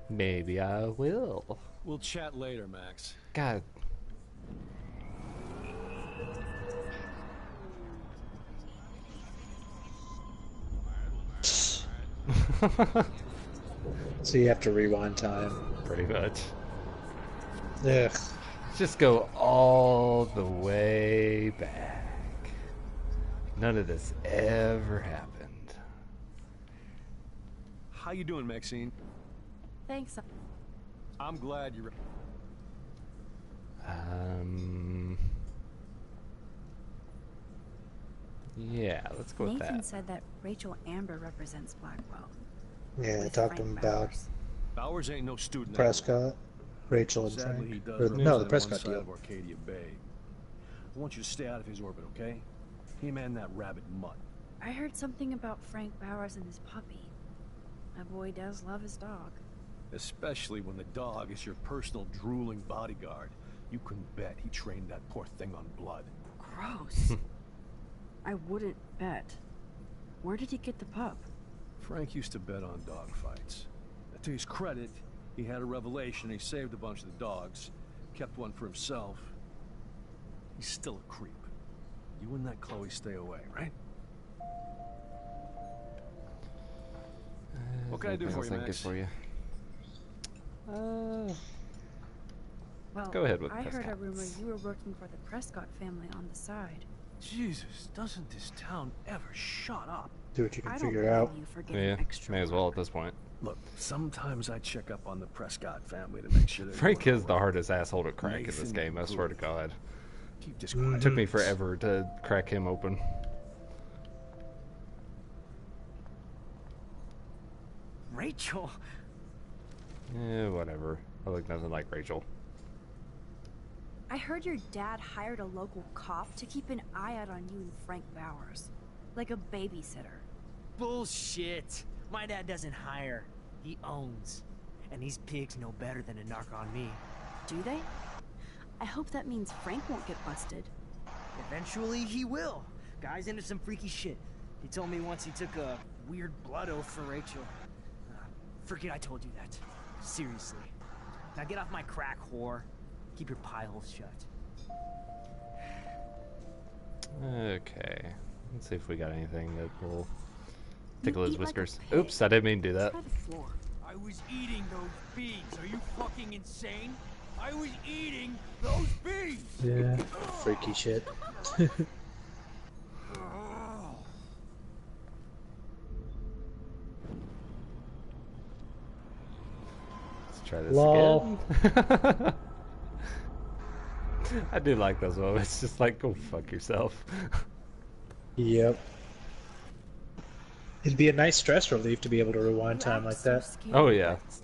Maybe I will. We'll chat later, Max. God. So you have to rewind time. Pretty much. Ugh. Just go all the way back. None of this ever happened. How you doing, Maxine? Thanks. I'm glad you're... Yeah, let's go with Nathan that. said that Rachel Amber represents Blackwell. Yeah, With talk to Frank him about Bowers. Bowers ain't no student. Prescott, Rachel, and Sadly, he Frank. does Or, no, the represent Prescott one side deal. of Arcadia Bay. I want you to stay out of his orbit, okay? Him and that rabbit mutt. I heard something about Frank Bowers and his puppy. My boy does love his dog. Especially when the dog is your personal drooling bodyguard. You can bet he trained that poor thing on blood. Gross. I wouldn't bet. Where did he get the pup? Frank used to bet on dog fights. To his credit, he had a revelation. He saved a bunch of the dogs, kept one for himself. He's still a creep. You and that Chloe stay away, right? What can I do for you, Max? For you? Well, go ahead with I heard a Prescott. rumor you were working for the Prescott family on the side. Jesus, doesn't this town ever shut up? Do what you can I figure don't out. blame you for getting Yeah, extra may as well at this point. Look, sometimes I check up on the Prescott family to make sure they're Frank doing is the hardest asshole to crack in this Nathan game, I swear to Cooper. God. Keep this It quiet. took me forever to crack him open. Rachel? Yeah, whatever. I look nothing like Rachel. I heard your dad hired a local cop to keep an eye out on you and Frank Bowers. Like a babysitter. Bullshit. My dad doesn't hire. He owns. And these pigs know better than to knock on me. Do they? I hope that means Frank won't get busted. Eventually, he will. Guy's into some freaky shit. He told me once he took a weird blood oath for Rachel. Forget I told you that. Seriously. Now get off my crack, whore. Keep your pie holes shut. Okay. Let's see if we got anything that will tickle his eat like a whiskers. pig. Oops, I didn't mean to do that. Try the floor. I was eating those beans. Are you fucking insane? I was eating those beans. Yeah, freaky shit. Let's try this Lol. again. I do like those moments. Just like, go fuck yourself. Yep. It'd be a nice stress relief to be able to rewind time like that. Oh yeah. It's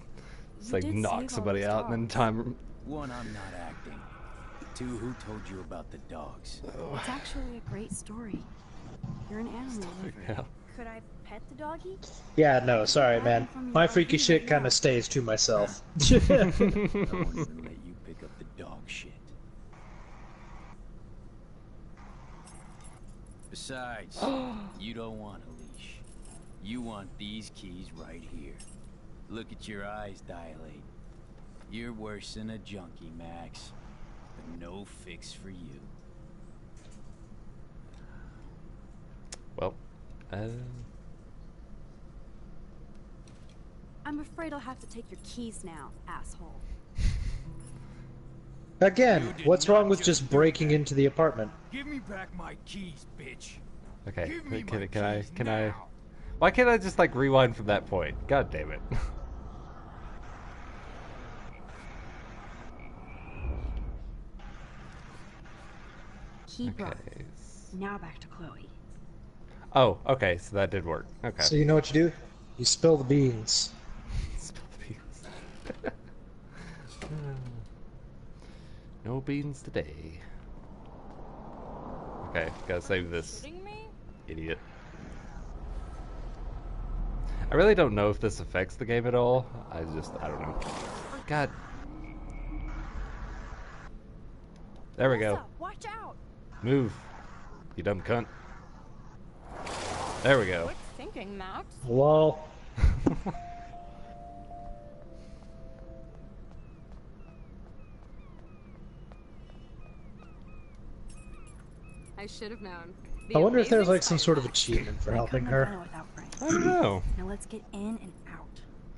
You like did save knock all somebody those out and then dogs. time. One, I'm not acting. Two, who told you about the dogs? It's actually a great story. You're an animal lover. Yeah. Could I pet the doggy? Yeah, no, sorry, man. My freaky shit kind of stays to myself. I won't even let you pick up the dog shit. Besides, you don't want a leash. You want these keys right here. Look at your eyes dilate. You're worse than a junkie, Max. But no fix for you. Well, I'm afraid I'll have to take your keys now, asshole. Again, what's wrong with just breaking into the apartment? Give me back my keys, bitch. okay. Give me my Can I? keys Can I? now. Why can't I just like rewind from that point? God damn it. Key brought. Okay. Now back to Chloe. Oh, okay. So that did work. Okay. So you know what you do? You spill the beans. Spill the beans. No beans today. Okay, gotta save this idiot. I really don't know if this affects the game at all. I don't know. God. There we go. Watch out! Move, you dumb cunt. There we go. Quick thinking, Max. Lol. I should have known. I wonder if there's amazing like some sort of Spider-Man. achievement for I helping couldn't have done her. it without Frank. I don't know. Now let's get in and out.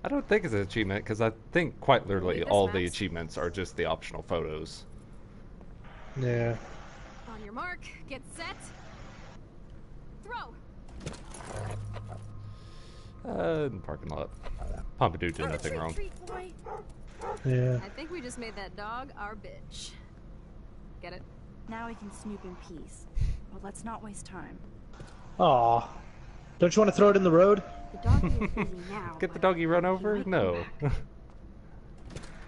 I don't think it's an achievement because I think quite literally Read this, all the Max? achievements are just the optional photos. Yeah. On your mark, get set. Throw. In the parking lot. Pompidou did nothing wrong. Treat, boy. Yeah. I think we just made that dog our bitch. Get it? Now we can snoop in peace. But let's not waste time. Aw. Don't you want to throw it in the road? The doggy is busy now. Get the but doggy run he over? might come No. back.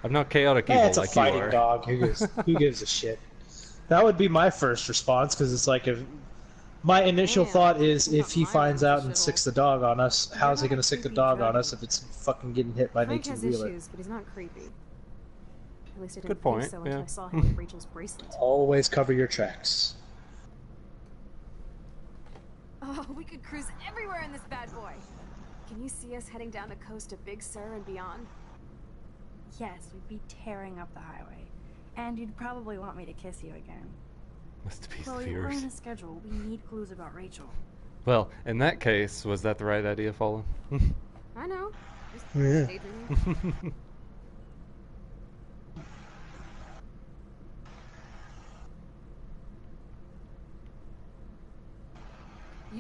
I'm not chaotic evil Eh, it's a like you fighting are. dog. Who gives a shit? That would be my first response, because it's like if my initial Damn, thought is not if he my finds own out and shithole. sicks the dog on us, how's he not gonna a sick the creepy dog on dragon. us if it's fucking getting hit by an Frank has 18-wheeler? issues, but he's not creepy. At least I didn't Good point, think so until yeah. I saw him with Rachel's bracelet. Always cover your tracks. Oh, we could cruise everywhere in this bad boy. Can you see us heading down the coast to Big Sur and beyond? Yes, we'd be tearing up the highway. And you'd probably want me to kiss you again. Must be Chloe, we're fierce. on a schedule. We need clues about Rachel. Well, in that case, was that the right idea, Fallen? I know. Just Yeah. daydreaming.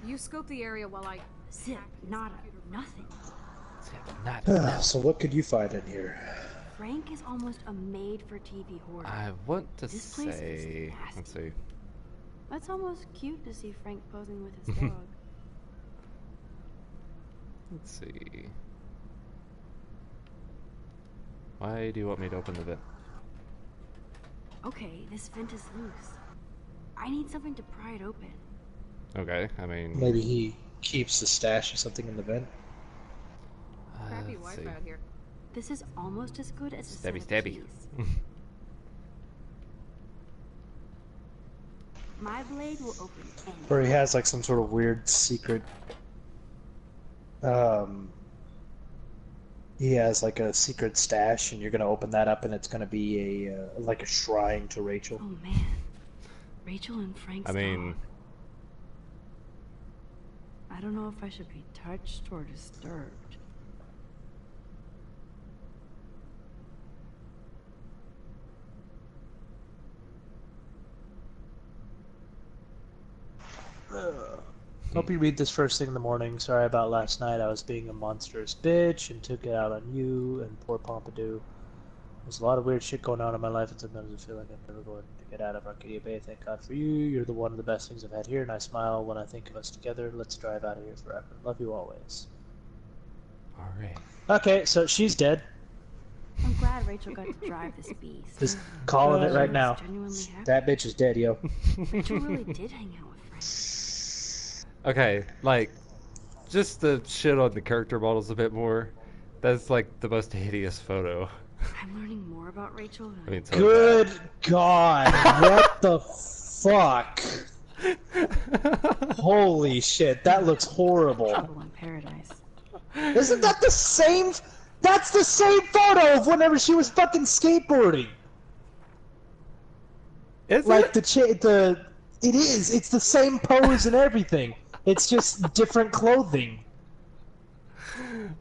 You scope the area while I... Zip, nada, nothing. So what could you find in here? Frank is almost a made-for-TV hoarder. I want to This place is say... nasty. Let's see. That's almost cute to see Frank posing with his dog. Let's see. Why do you want me to open the vent? Okay, this vent is loose. I need something to pry it open. Okay, I mean... Maybe he keeps the stash or something in the vent. Crappy let's Wi-Fi see. out here. This is almost as good as a set Stabby, of stabby. keys. My blade will open anything. Or he has like some sort of weird secret. He has like a secret stash, and you're gonna open that up, and it's gonna be a like a shrine to Rachel. Oh man, Rachel and Frank's I mean... dog. I don't know if I should be touched or disturbed. Hope you read this first thing in the morning. Sorry about last night. I was being a monstrous bitch and took it out on you and poor Pompidou. There's a lot of weird shit going on in my life, and sometimes I feel like I'm never going to get out of Arcadia Bay. Thank God for you. You're the one of the best things I've had here, and I smile when I think of us together. Let's drive out of here forever. Love you always. Alright. Okay, so she's dead. I'm glad Rachel got to drive this beast. Just calling it right now. Genuinely happy. That bitch is dead, yo. Rachel really did hang out with Frank. Okay, like, just to shit on the character models a bit more, that's like the most hideous photo. I'm learning more about Rachel than I mean, so Good God, what the fuck? Holy shit, that looks horrible. trouble in paradise. Isn't that the same? That's the same photo of whenever she was fucking skateboarding. Is Like the it is. It's the same pose and everything. It's just different clothing.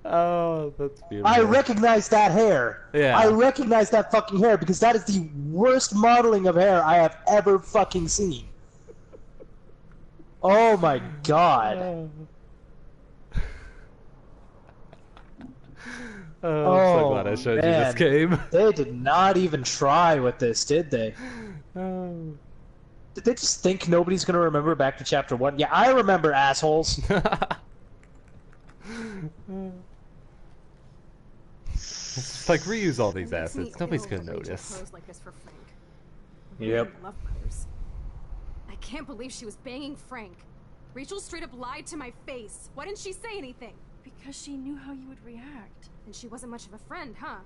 Oh, that's beautiful. I recognize that hair. Yeah. I recognize that fucking hair because that is the worst modeling of hair I have ever fucking seen. Oh my god. Oh, I'm so glad I showed you this game. They did not even try with this, did they? Oh. Did they just think nobody's gonna remember back to chapter 1? Yeah, I remember, assholes. It's like, reuse all these assets. Nobody's gonna notice. Like this for Frank. Yep. Love pose. I can't believe she was banging Frank. Rachel straight up lied to my face. Why didn't she say anything? Because she knew how you would react. And she wasn't much of a friend, huh?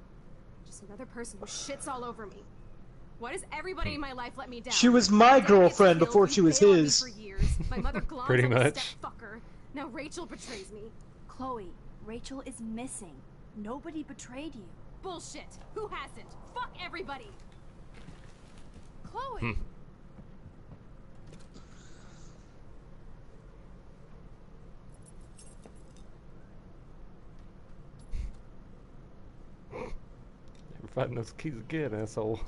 Just another person who shits all over me. Why does everybody in my life let me down? She was my girlfriend before she was his. For years. My mother gloms Pretty on the much. stepfucker. Now Rachel betrays me. Chloe, Rachel is missing. Nobody betrayed you. Bullshit. Who hasn't? Fuck everybody. Chloe. Never find those keys again, asshole.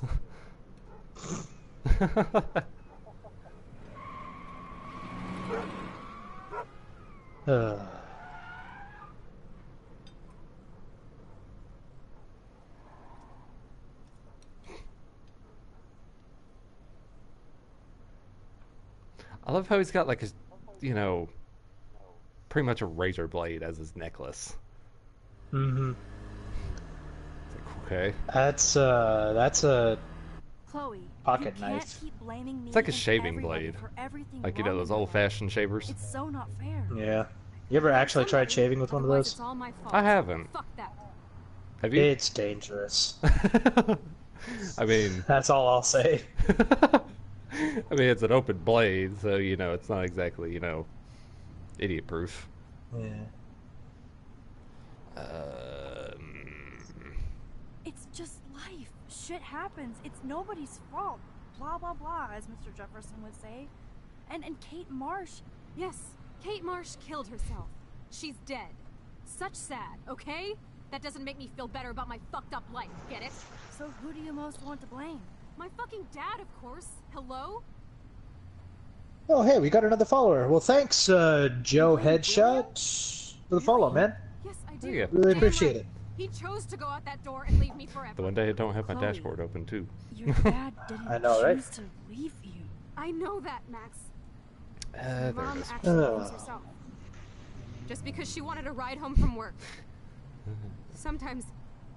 I love how he's got like his, you know, pretty much a razor blade as his necklace. Mm-hmm. Okay. That's a Chloe, pocket you can't knife. keep blaming me It's like a and shaving everybody blade. for everything Like, you know, wrong those in your life. old-fashioned shavers. It's so not fair. Yeah. You ever actually tried shaving with one of Otherwise, those? it's all my fault. I haven't. Fuck that. Have you? It's dangerous. I mean, That's all I'll say. I mean, it's an open blade, so, you know, it's not exactly, you know, idiot proof. Yeah. It's just life. Shit happens. It's nobody's fault. Blah, blah, blah, as Mr. Jefferson would say. And Kate Marsh... Yes, Kate Marsh killed herself. She's dead. Such sad, okay? That doesn't make me feel better about my fucked up life, get it? So who do you most want to blame? My fucking dad, of course. Hello? Oh, hey, we got another follower. Well, thanks, Joe Headshot, for the follow, man. Yes, I do. Yeah. Really appreciate it. He chose to go out that door and leave me forever. The one day I don't have my Chloe, dashboard open, too. Your dad didn't I know, right? choose to leave you. I know that, Max. There Mom it is. actually leaves herself. Just because she wanted a ride home from work. Sometimes,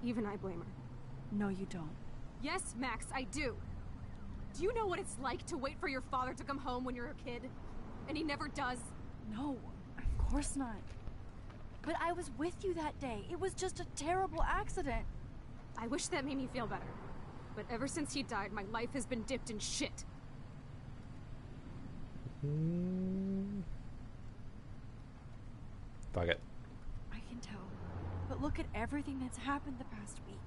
even I blame her. No, you don't. Yes, Max, I do. Do you know what it's like to wait for your father to come home when you're a kid? And he never does? No, of course not. But I was with you that day. It was just a terrible accident. I wish that made me feel better. But ever since he died, my life has been dipped in shit. Fuck it. I can tell. But look at everything that's happened the past week.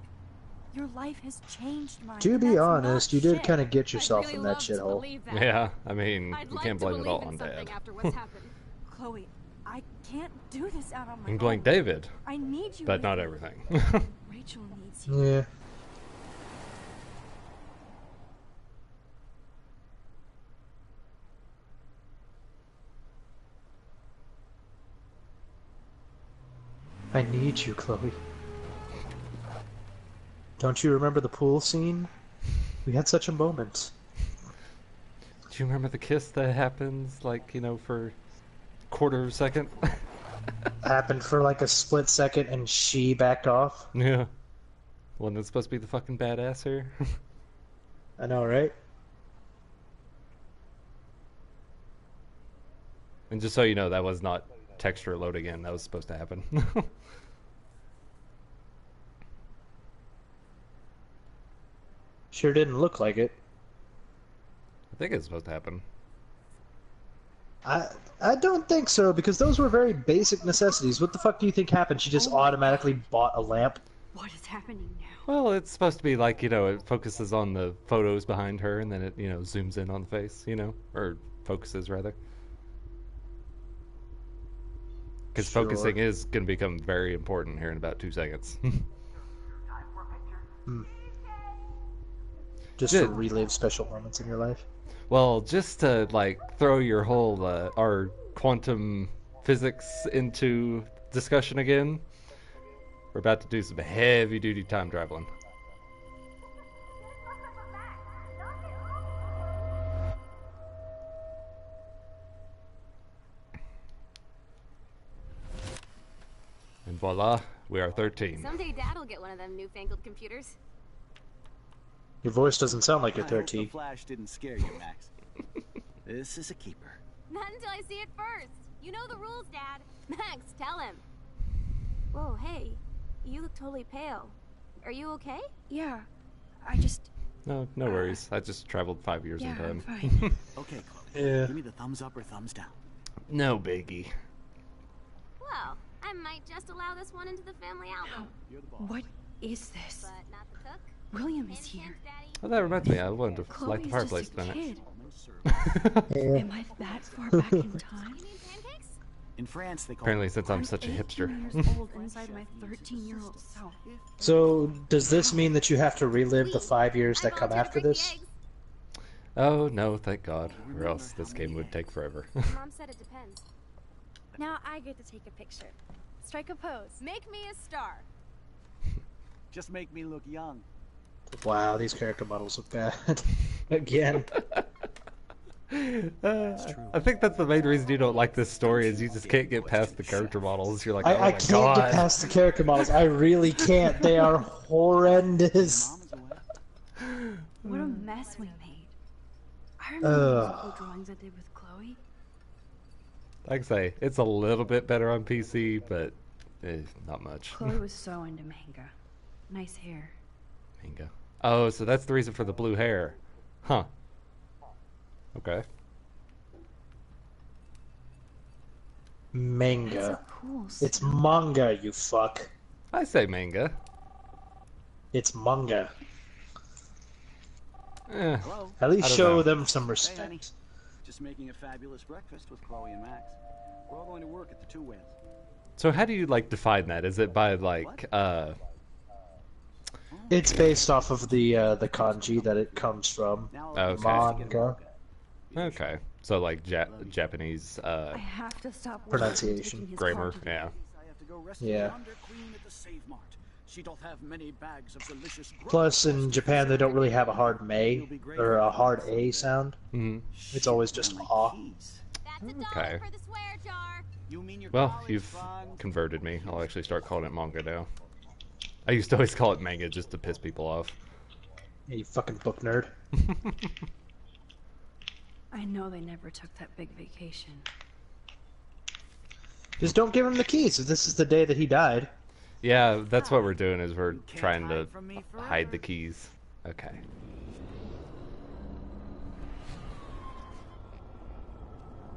Your life has changed, mine. To be That's honest, not you did shit. kind of get yourself I'd really in that love to shithole. believe that. Yeah, I mean, I'd you like can't to blame it believe all in on something Dad. after what's happened. Chloe, I can't do this out on my You can blame own. David, I need you. but with not me. everything. Rachel needs you. Yeah. I need you, Chloe. Don't you remember the pool scene? We had such a moment. Do you remember the kiss that happens, like, you know, for a quarter of a second? Happened for like a split second and she backed off. Yeah. One that's supposed to be the fucking badass here. I know, right? And just so you know, that was not texture loading in. That was supposed to happen. Sure didn't look like it. I think it's supposed to happen. I don't think so, because those were very basic necessities. What the fuck do you think happened? She just automatically bought a lamp? What is happening now? Well, it's supposed to be like, you know, it focuses on the photos behind her, and then it, you know, zooms in on the face, you know? Or focuses, rather. Because Sure. focusing is going to become very important here in about 2 seconds. Just to relive special moments in your life. Well, just to, like, throw your whole, our quantum physics into discussion again, we're about to do some heavy-duty time traveling. And voila, we are 13. Someday Dad'll get one of them newfangled computers. Your voice doesn't sound like you're I hope 13. the flash didn't scare you, Max. This is a keeper. Not until I see it first. You know the rules, Dad. Max, tell him. Whoa, hey. You look totally pale. Are you okay? Yeah. I just... No worries. I just traveled 5 years in Yeah, time. I'm fine. Okay, Chloe. Yeah. Give me the thumbs up or thumbs down. No biggie. Well, I might just allow this one into the family album. What is this? But not the cook. William is here. Well, that reminds me. I wanted to light the Chloe's fireplace just a tonight. kid. Am I that far back in time? In France, they call Apparently, it since I'm such a hipster. 18 years old inside my 13-year-old self. So, does this mean that you have to relive the 5 years that come after this? Oh, no, thank God. Or else this game would take forever. Mom said it depends. Now I get to take a picture. Strike a pose. Make me a star. Just make me look young. Wow, these character models look bad. Again. I think that's the main reason you don't like this story is you just can't get past the character models. You're like, oh I my can't God. get past the character models. I really can't. They are horrendous. What a mess we made. I remember those little drawings I did with Chloe. Like I say, it's a little bit better on PC, but not much. Chloe was so into manga. Nice hair. Manga. Oh, so that's the reason for the blue hair. Huh. Okay. Manga. Cool. It's manga, you fuck. I say manga. It's manga. Hello? At least I don't show know. them some Hey, honey. respect. Just making a fabulous breakfast with Chloe and Max. We're all going to work at the Two Winds. So how do you like define that? Is it by like It's based off of the kanji that it comes from. Okay. Manga. Okay. So like Japanese I have to stop pronunciation. grammar, yeah. I have to go rescue Yeah. the Under Queen at the Save Mart. She doth have many bags of delicious Plus, in Japan, they don't really have a hard may or a hard a sound. Mm-hmm. It's always just ah. Okay. Well, you've converted me. I'll actually start calling it manga now. I used to always call it manga just to piss people off. Yeah, you fucking book nerd. I know they never took that big vacation. Just don't give him the keys. If this is the day that he died. Yeah, that's what we're doing. Is we're trying to hide the keys. Okay.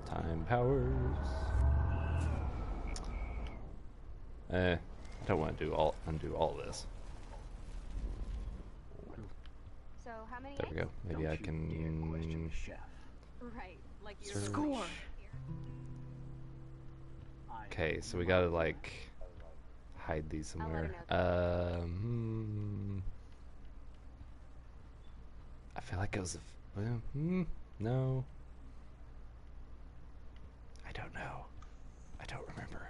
Time powers. I don't want to undo all this. So how many There we go. Maybe I can. Right, like your Score. Okay, so we gotta like hide these somewhere. I feel like it was. No. I don't know. I don't remember.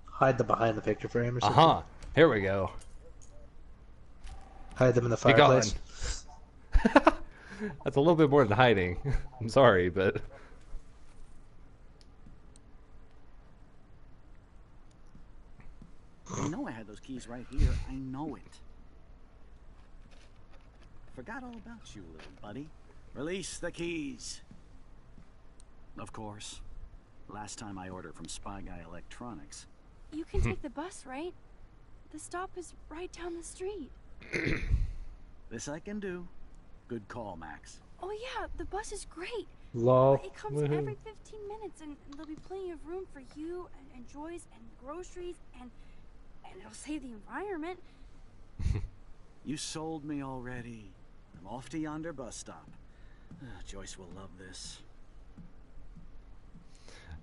Hide them behind the picture frame or something. Here we go. Hide them in the Be gone. fireplace. That's a little bit more than hiding. I'm sorry, but. I know I had those keys right here. I know it. Forgot all about you, little buddy. Release the keys. Of course. Last time I ordered from Spy Guy Electronics. You can take the bus, right? The stop is right down the street. This I can do. Good call, Max. Oh yeah, the bus is great. Lol. It comes every 15 minutes, and there'll be plenty of room for you and Joyce and groceries, and it'll save the environment. You sold me already. I'm off to yonder bus stop. Joyce will love this.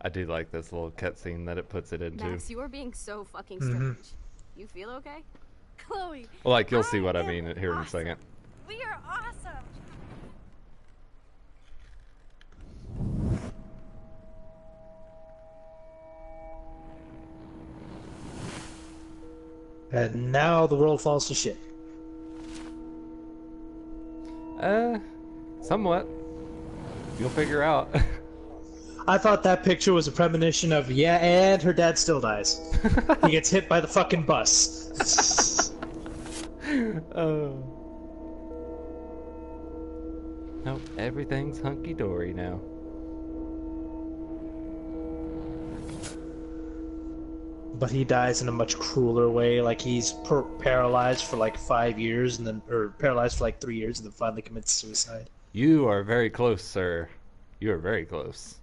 I do like this little cutscene that it puts it into. Max, you are being so fucking strange. You feel okay? Chloe. Well, like you'll see what I mean here in a second. We are awesome. And now the world falls to shit. Somewhat. You'll figure out. I thought that picture was a premonition of, yeah, and her dad still dies. He gets hit by the fucking bus. Nope, everything's hunky-dory now. But he dies in a much crueler way, like he's paralyzed for like 5 years, and then, or paralyzed for like 3 years, and then finally commits suicide. You are very close, sir. You are very close.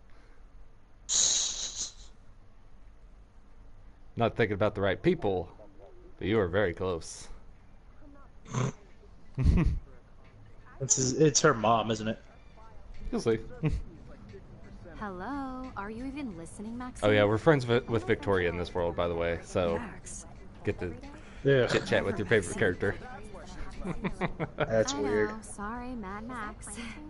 Not thinking about the right people, but you are very close. It's her mom, isn't it? You'll see. Hello, are you even listening, Max? Oh yeah, we're friends with Victoria in this world, by the way, so get to chit chat with your favorite character. That's weird. Sorry, Mad Max.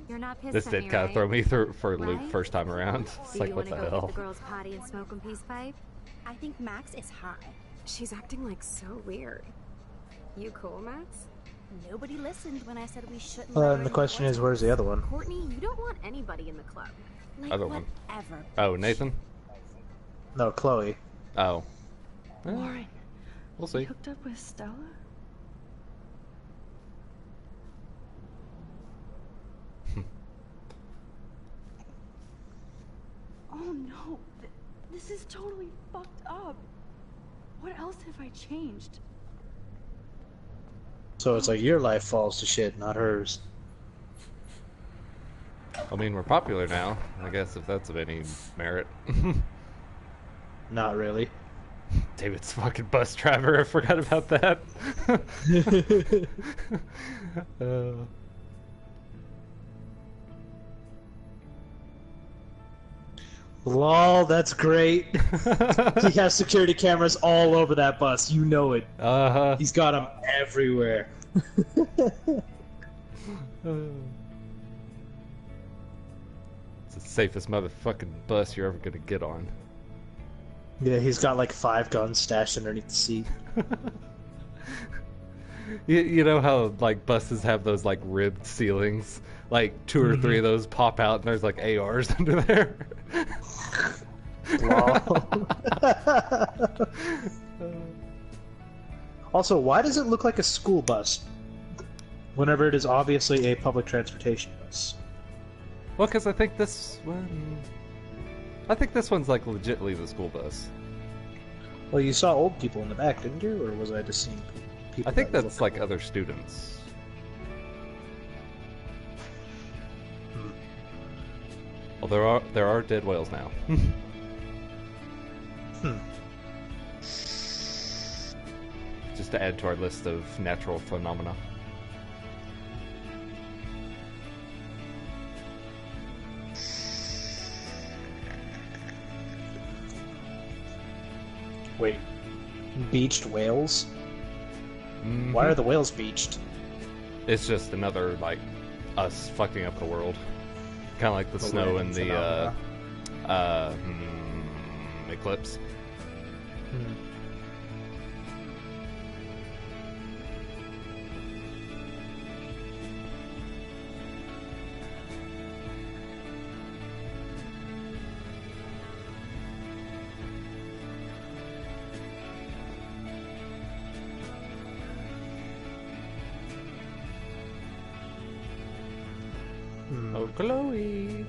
You're not pissed This at did me, kind of right? throw me through for a loop Right? first time around. It's Do like, you what want the to go hell? hit the girls' potty and smoke a peace pipe? I think Max is high. She's acting like so weird. You cool, Max? Nobody listened when I said we shouldn't. And the question is, where's the other one? Courtney, you don't want anybody in the club. Like, Other one. whatever. Oh, Nathan? No, Chloe. Oh. Warren, We'll you see. hooked up with Stella? Oh no, this is totally fucked up. What else have I changed? So it's like your life falls to shit, not hers. I mean, we're popular now. I guess if that's of any merit. Not really. David's fucking bus driver. I forgot about that. Lol, that's great. He has security cameras all over that bus. You know it. He's got them everywhere. It's the safest motherfucking bus you're ever gonna get on. Yeah, he's got like 5 guns stashed underneath the seat. You know how like buses have those like ribbed ceilings? Like 2 or 3 of those pop out and there's like ARs under there. Also, why does it look like a school bus whenever it is obviously a public transportation bus? Well, because I think this one's like legitimately the school bus. Well, you saw old people in the back, didn't you? Or was I just seeing people? I think that's like other students. Well, there are dead whales now. Just to add to our list of natural phenomena. Wait, beached whales? Why are the whales beached? It's just another, like, us fucking up the world. Kind of like the snow in the eclipse. Oh, Chloe!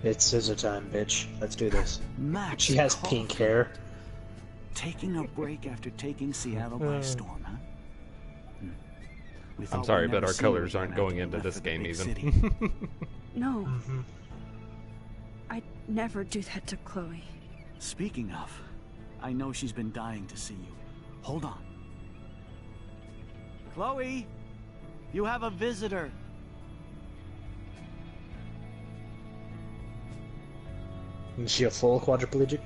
It's scissor time, bitch. Let's do this. Max She has Coffey. pink hair. Taking a break after taking Seattle by storm, huh? We I'm thought sorry, we'd but never our see colors you aren't again going after into you this left for the game big even. city. No. I'd never do that to Chloe. Speaking of, I know she's been dying to see you. Hold on. Chloe, you have a visitor. Is she a full quadriplegic?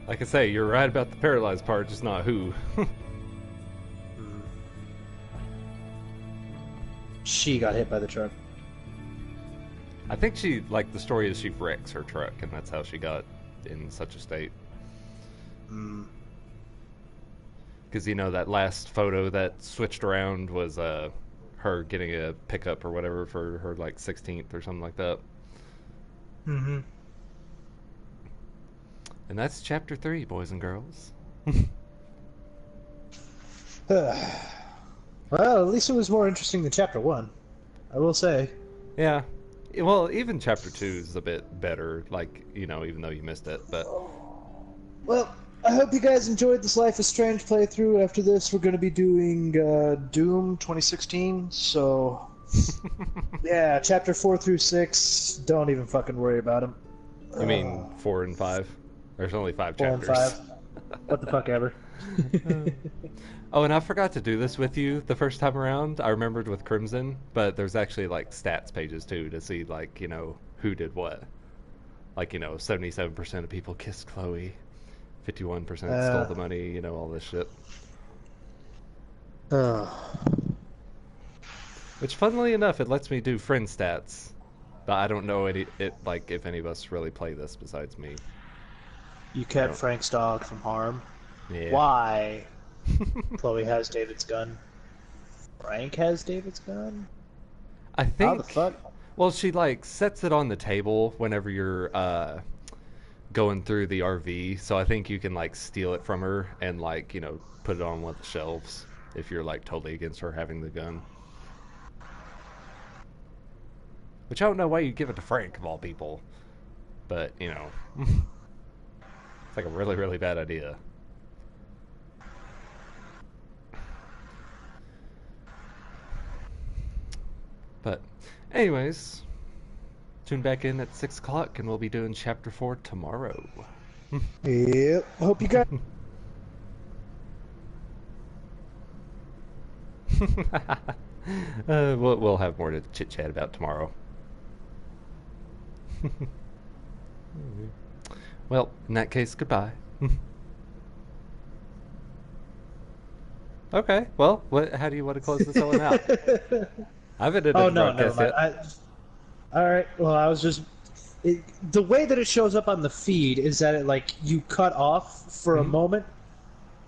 Like I say, you're right about the paralyzed part, just not who. She got hit by the truck. I think she, like, the story is she wrecks her truck, and that's how she got in such a state. Because, you know, that last photo that switched around was her getting a pickup or whatever for her, like, 16th or something like that. And that's chapter 3, boys and girls. Well, at least it was more interesting than chapter 1. I will say. Yeah. Well, even chapter 2 is a bit better, like, you know, even though you missed it, but... Well, I hope you guys enjoyed this Life is Strange playthrough. After this, we're going to be doing Doom 2016, so... yeah, chapter 4 through 6, don't even fucking worry about them. You mean 4 and 5? There's only 5 4 and chapters. 5. What the fuck ever. Oh, and I forgot to do this with you the first time around. I remembered with Crimson, but there's actually, like, stats pages, too, to see, like, you know, who did what. Like, you know, 77% of people kissed Chloe. 51% stole the money, you know, all this shit. Which, funnily enough, it lets me do friend stats. But I don't know like, if any of us really play this besides me. You kept Frank's dog from harm. Yeah. Why? Chloe has David's gun. Frank has David's gun? I think... How the fuck? Well, she, like, sets it on the table whenever you're, going through the RV, so I think you can, like, steal it from her and, like, you know, put it on one of the shelves if you're, like, totally against her having the gun. Which I don't know why you'd give it to Frank, of all people. But, you know... it's like a really, really bad idea. But, anyways, tune back in at 6 o'clock, and we'll be doing Chapter 4 tomorrow. Yep. Hope you guys... We'll have more to chit-chat about tomorrow. Well, in that case, goodbye. Okay, well, how do you want to close this one out? I haven't ended the broadcast yet. Alright, well, I was just... the way that it shows up on the feed is that it, like, you cut off for a moment,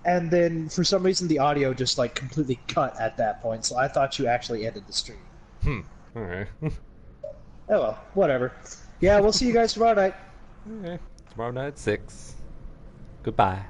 and then for some reason the audio just, like, completely cut at that point, so I thought you actually ended the stream. Alright. Oh well, whatever. Yeah, we'll see you guys tomorrow night. Okay, tomorrow night at 6. Goodbye.